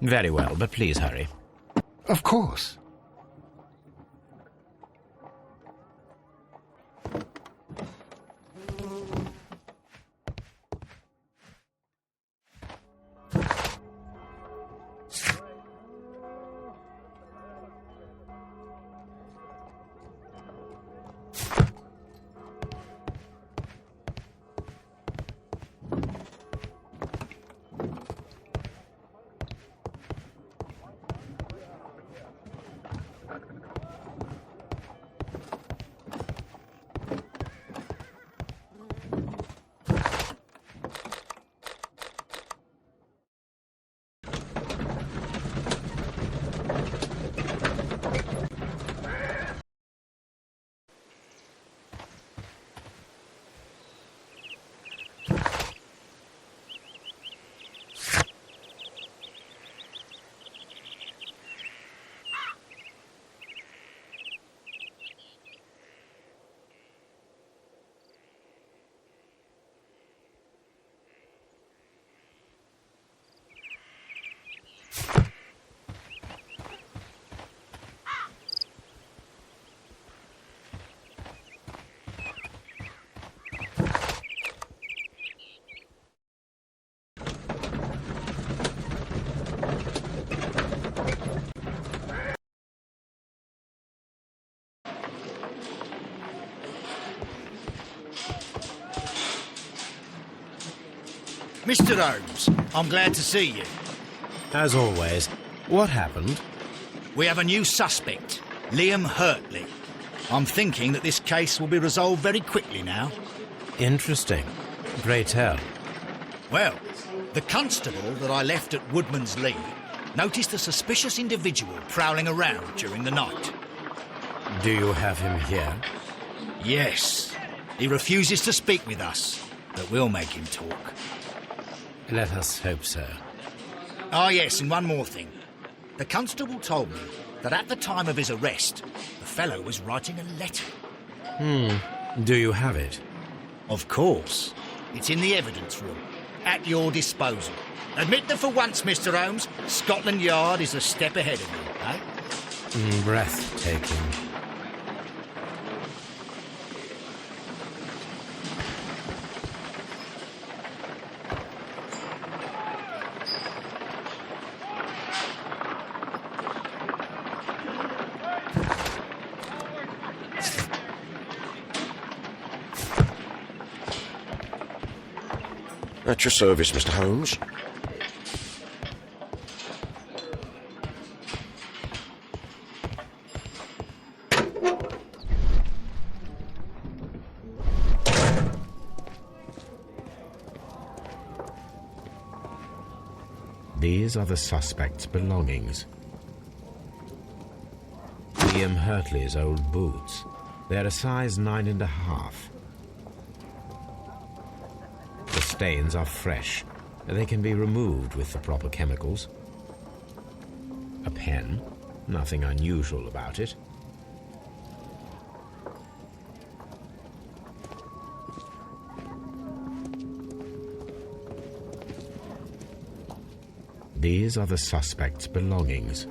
Very well, but please hurry. Of course. Mr. Holmes, I'm glad to see you. As always. What happened? We have a new suspect, Liam Hurtley. I'm thinking that this case will be resolved very quickly now. Interesting. Pray tell. Well, the constable that I left at Woodman's Lee noticed a suspicious individual prowling around during the night. Do you have him here? Yes. He refuses to speak with us, but we'll make him talk. Let us hope so. Ah, yes, and one more thing. The constable told me that at the time of his arrest, the fellow was writing a letter. Do you have it? Of course. It's in the evidence room, at your disposal. Admit that for once, Mr. Holmes, Scotland Yard is a step ahead of you, eh? Breathtaking. At your service, Mr. Holmes. These are the suspect's belongings. Liam Hurtley's old boots. They're a size 9.5. The stains are fresh. They can be removed with the proper chemicals. A pen. Nothing unusual about it. These are the suspect's belongings.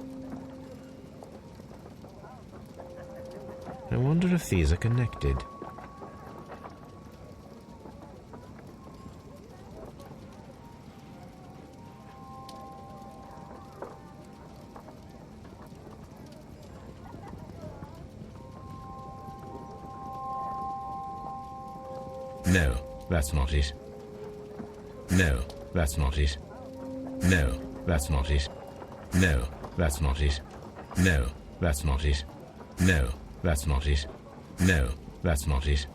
I wonder if these are connected. No, that's not it. No, that's not it. No, that's not it. No, that's not it. No, that's not it. No, that's not it. No, that's not it.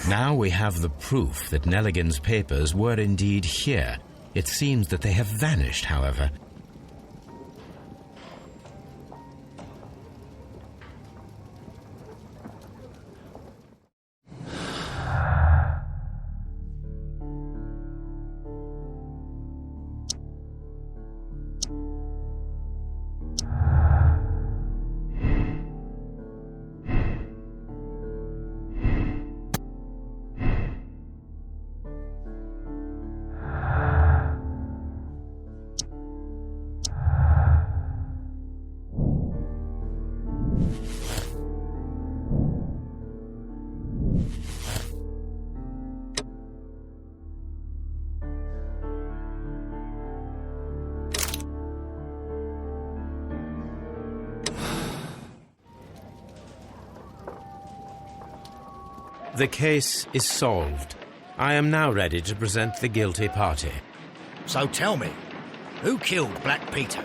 Now we have the proof that Nelligan's papers were indeed here. It seems that they have vanished, however. The case is solved. I am now ready to present the guilty party. So tell me, who killed Black Peter?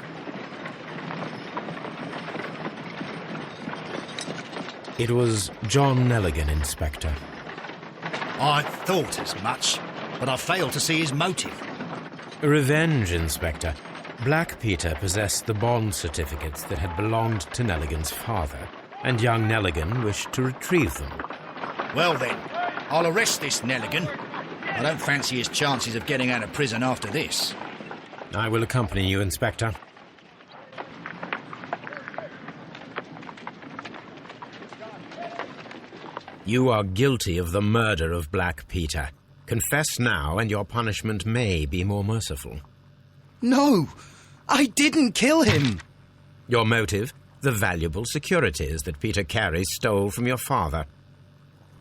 It was John Nelligan, Inspector. I thought as much, but I failed to see his motive. Revenge, Inspector. Black Peter possessed the bond certificates that had belonged to Nelligan's father, and young Nelligan wished to retrieve them. Well then, I'll arrest this Nelligan. I don't fancy his chances of getting out of prison after this. I will accompany you, Inspector. You are guilty of the murder of Black Peter. Confess now, and your punishment may be more merciful. No! I didn't kill him! Your motive? The valuable securities that Peter Carey stole from your father.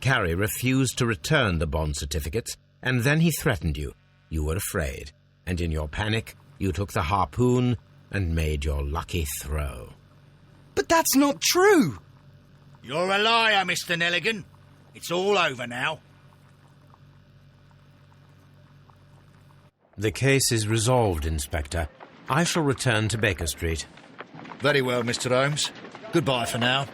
Carey refused to return the bond certificates, and then he threatened you. You were afraid, and in your panic, you took the harpoon and made your lucky throw. But that's not true! You're a liar, Mr. Nelligan. It's all over now. The case is resolved, Inspector. I shall return to Baker Street. Very well, Mr. Holmes. Goodbye for now.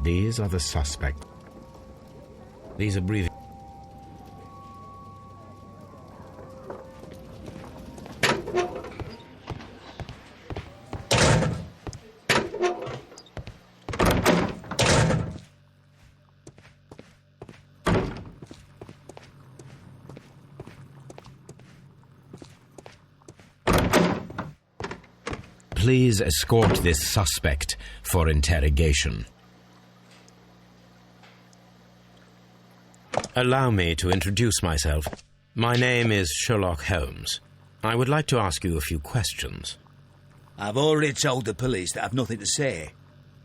These are the suspects. These abbreviations. Please escort this suspect for interrogation. Allow me to introduce myself. My name is Sherlock Holmes. I would like to ask you a few questions. I've already told the police that I've nothing to say.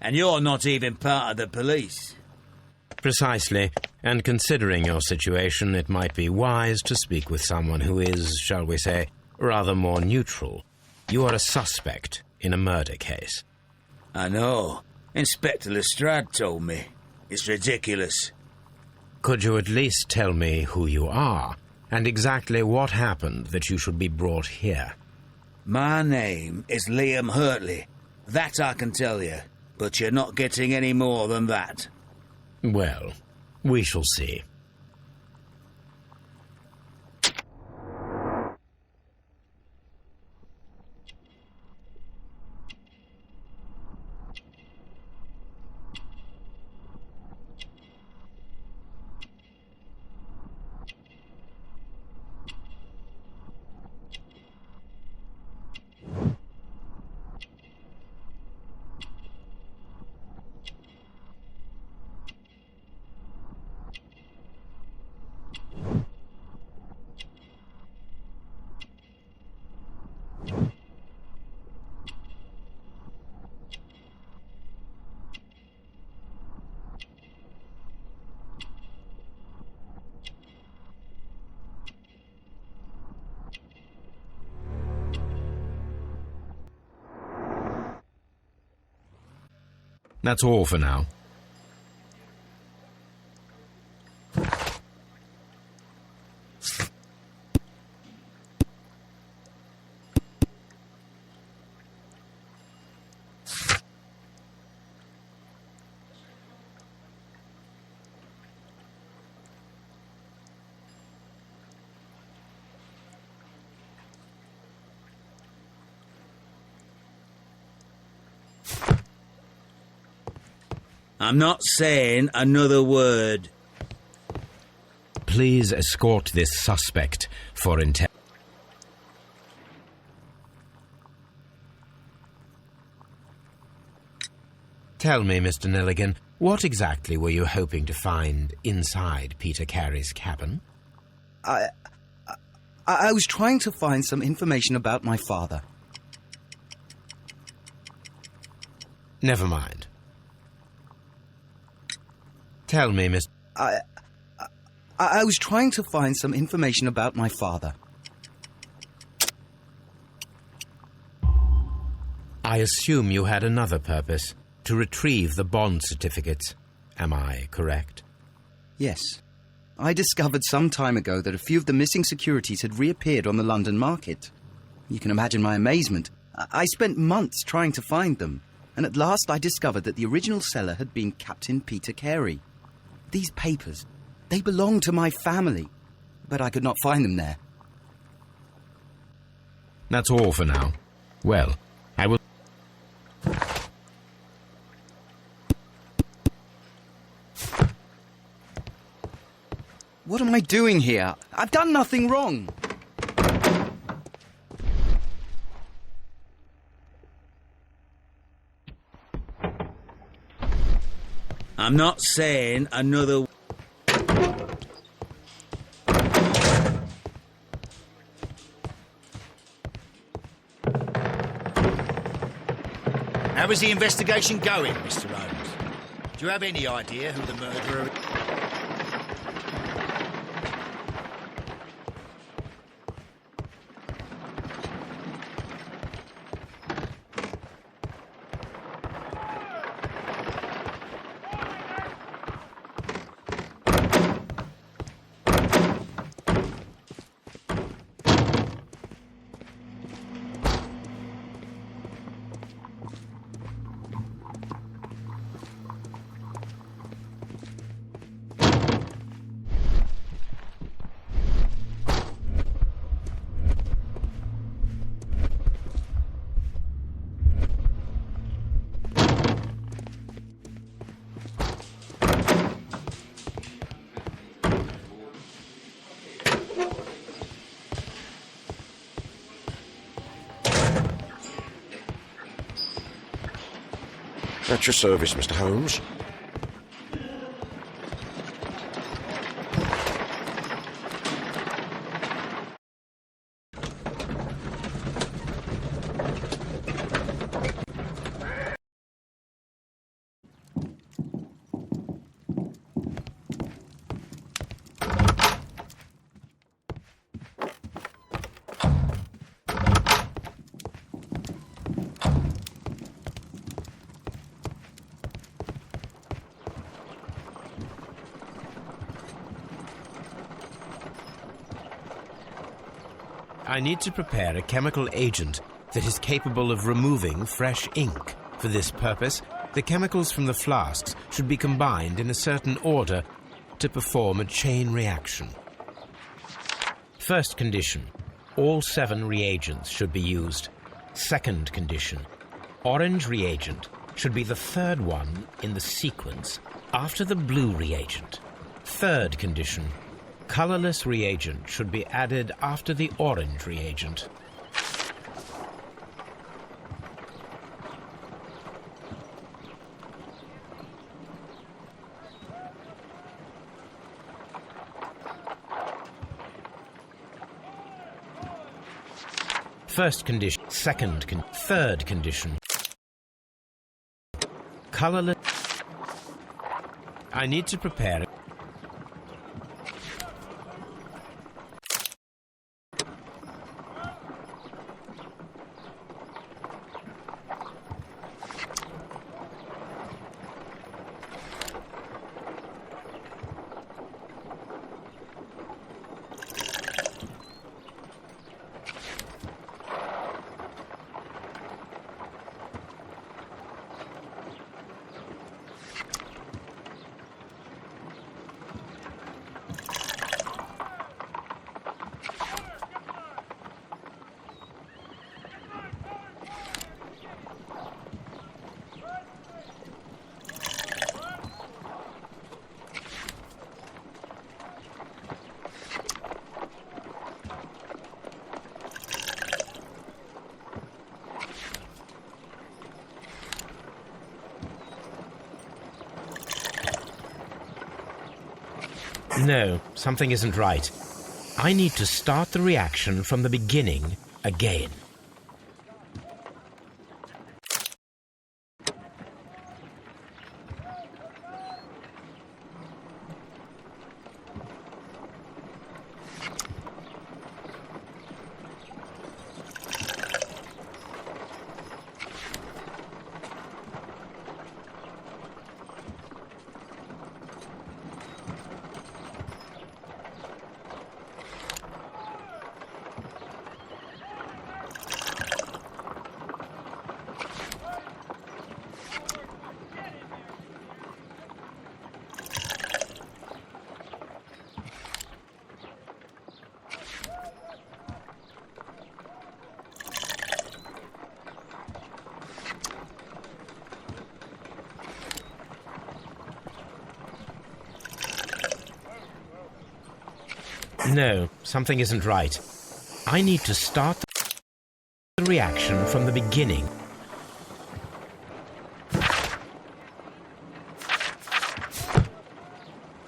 And you're not even part of the police. Precisely, and considering your situation, it might be wise to speak with someone who is, shall we say, rather more neutral. You are a suspect in a murder case. I know. Inspector Lestrade told me. It's ridiculous. Could you at least tell me who you are, and exactly what happened that you should be brought here? My name is Liam Hurtley. That I can tell you. But you're not getting any more than that. Well, we shall see. That's all for now. I'm not saying another word. Please escort this suspect for Tell me, Mr. Nelligan, what exactly were you hoping to find inside Peter Carey's cabin? I was trying to find some information about my father. Never mind. Tell me, Miss... I was trying to find some information about my father. I assume you had another purpose, to retrieve the bond certificates. Am I correct? Yes. I discovered some time ago that a few of the missing securities had reappeared on the London market. You can imagine my amazement. I spent months trying to find them, and at last I discovered that the original seller had been Captain Peter Carey. These papers, they belong to my family, but I could not find them there. That's all for now. Well, I will... What am I doing here? I've done nothing wrong. I'm not saying another... How is the investigation going, Mr. Holmes? Do you have any idea who the murderer is? At your service, Mr. Holmes. I need to prepare a chemical agent that is capable of removing fresh ink. For this purpose, the chemicals from the flasks should be combined in a certain order to perform a chain reaction. First condition, all 7 reagents should be used. Second condition, orange reagent should be the third one in the sequence after the blue reagent. Third condition, colorless reagent should be added after the orange reagent. First condition, third condition. Colorless. I need to prepare. No, something isn't right. I need to start the reaction from the beginning again. No, something isn't right. I need to start the reaction from the beginning.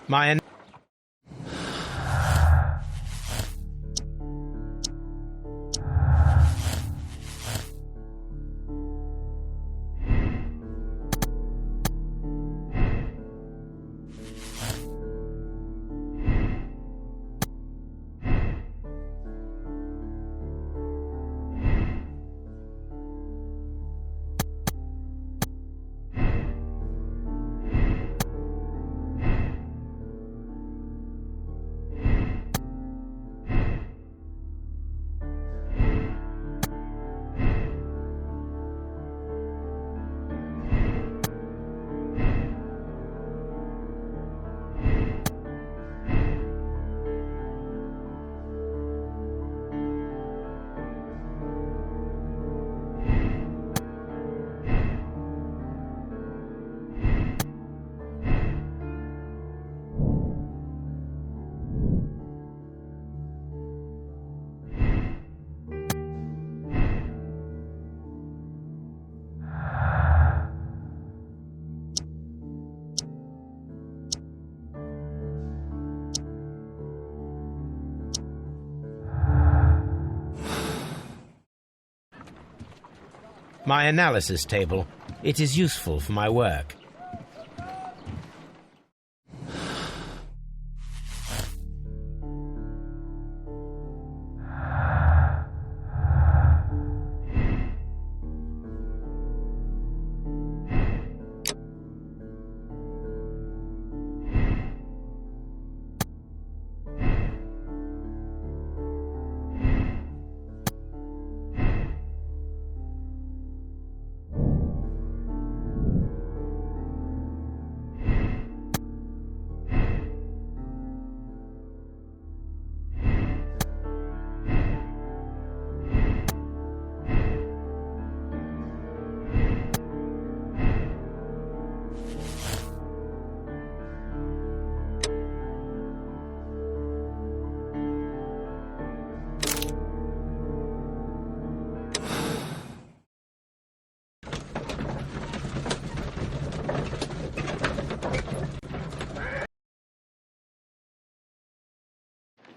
My My analysis table. It is useful for my work.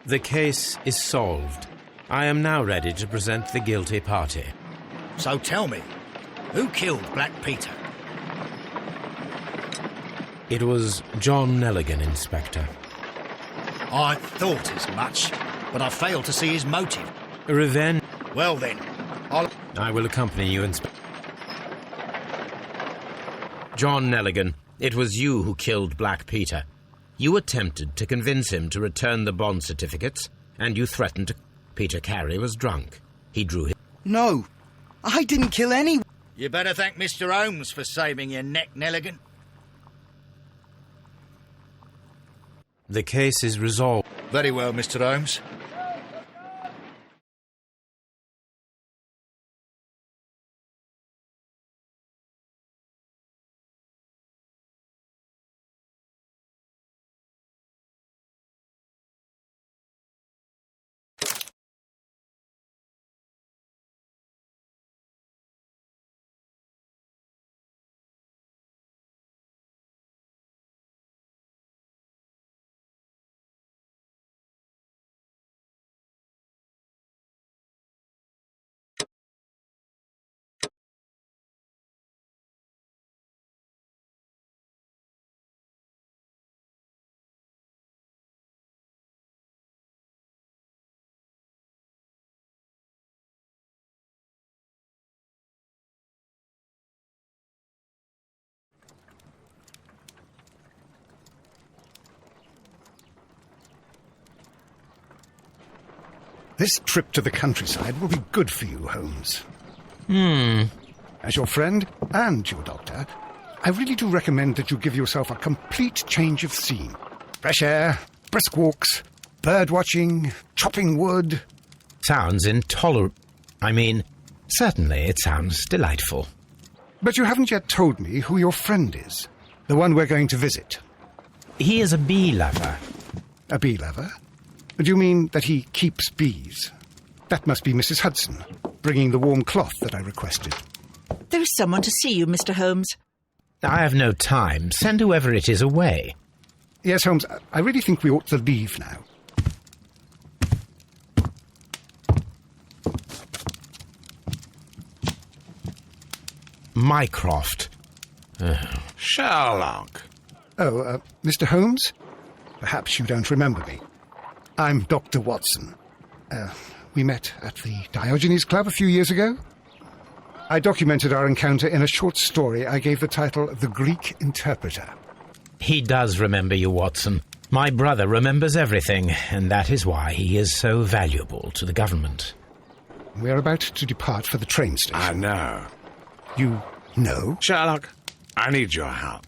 The case is solved. I am now ready to present the guilty party. So tell me, who killed Black Peter? It was John Nelligan, Inspector. I thought as much, but I failed to see his motive. Revenge. Well then, I will accompany you, Inspector. John Nelligan, it was you who killed Black Peter. You attempted to convince him to return the bond certificates, and you threatened to... Peter Carey was drunk. He drew his... No, I didn't kill anyone. You better thank Mr. Holmes for saving your neck, Nelligan. The case is resolved. Very well, Mr. Holmes. This trip to the countryside will be good for you, Holmes. As your friend and your doctor, I really do recommend that you give yourself a complete change of scene. Fresh air, brisk walks, bird watching, chopping wood. Sounds intolerable. I mean, certainly it sounds delightful. But you haven't yet told me who your friend is, the one we're going to visit. He is a bee lover. A bee lover? Do you mean that he keeps bees? That must be Mrs. Hudson, bringing the warm cloth that I requested. There is someone to see you, Mr. Holmes. I have no time. Send whoever it is away. Yes, Holmes, I really think we ought to leave now. Mycroft. Sherlock. Oh, Mr. Holmes? Perhaps you don't remember me. I'm Dr. Watson. We met at the Diogenes Club a few years ago. I documented our encounter in a short story I gave the title The Greek Interpreter. He does remember you, Watson. My brother remembers everything, and that is why he is so valuable to the government. We're about to depart for the train station. I know. You know? Sherlock, I need your help.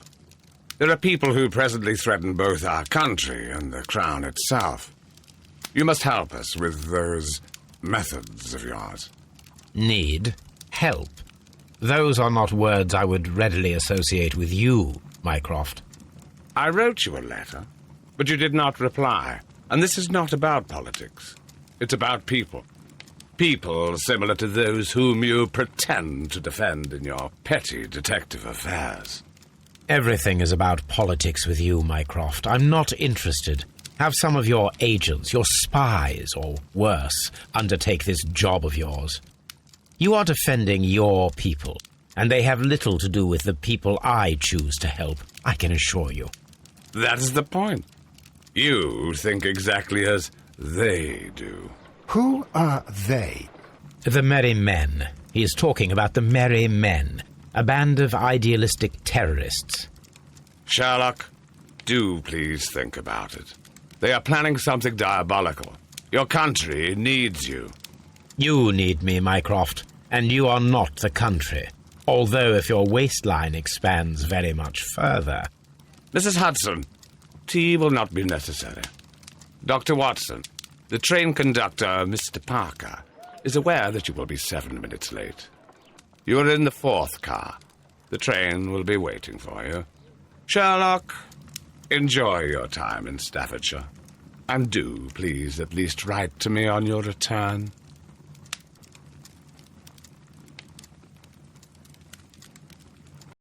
There are people who presently threaten both our country and the Crown itself. You must help us with those methods of yours. Need? Help? Those are not words I would readily associate with you, Mycroft. I wrote you a letter, but you did not reply. And this is not about politics. It's about people. People similar to those whom you pretend to defend in your petty detective affairs. Everything is about politics with you, Mycroft. I'm not interested. Have some of your agents, your spies, or worse, undertake this job of yours. You are defending your people, and they have little to do with the people I choose to help, I can assure you. That's the point. You think exactly as they do. Who are they? The Merry Men. He is talking about the Merry Men, a band of idealistic terrorists. Sherlock, do please think about it. They are planning something diabolical. Your country needs you. You need me, Mycroft, and you are not the country, although if your waistline expands very much further. Mrs. Hudson, tea will not be necessary. Dr. Watson, the train conductor, Mr. Parker, is aware that you will be 7 minutes late. You are in the 4th car. The train will be waiting for you. Sherlock, enjoy your time in Staffordshire. And do, please, at least write to me on your return.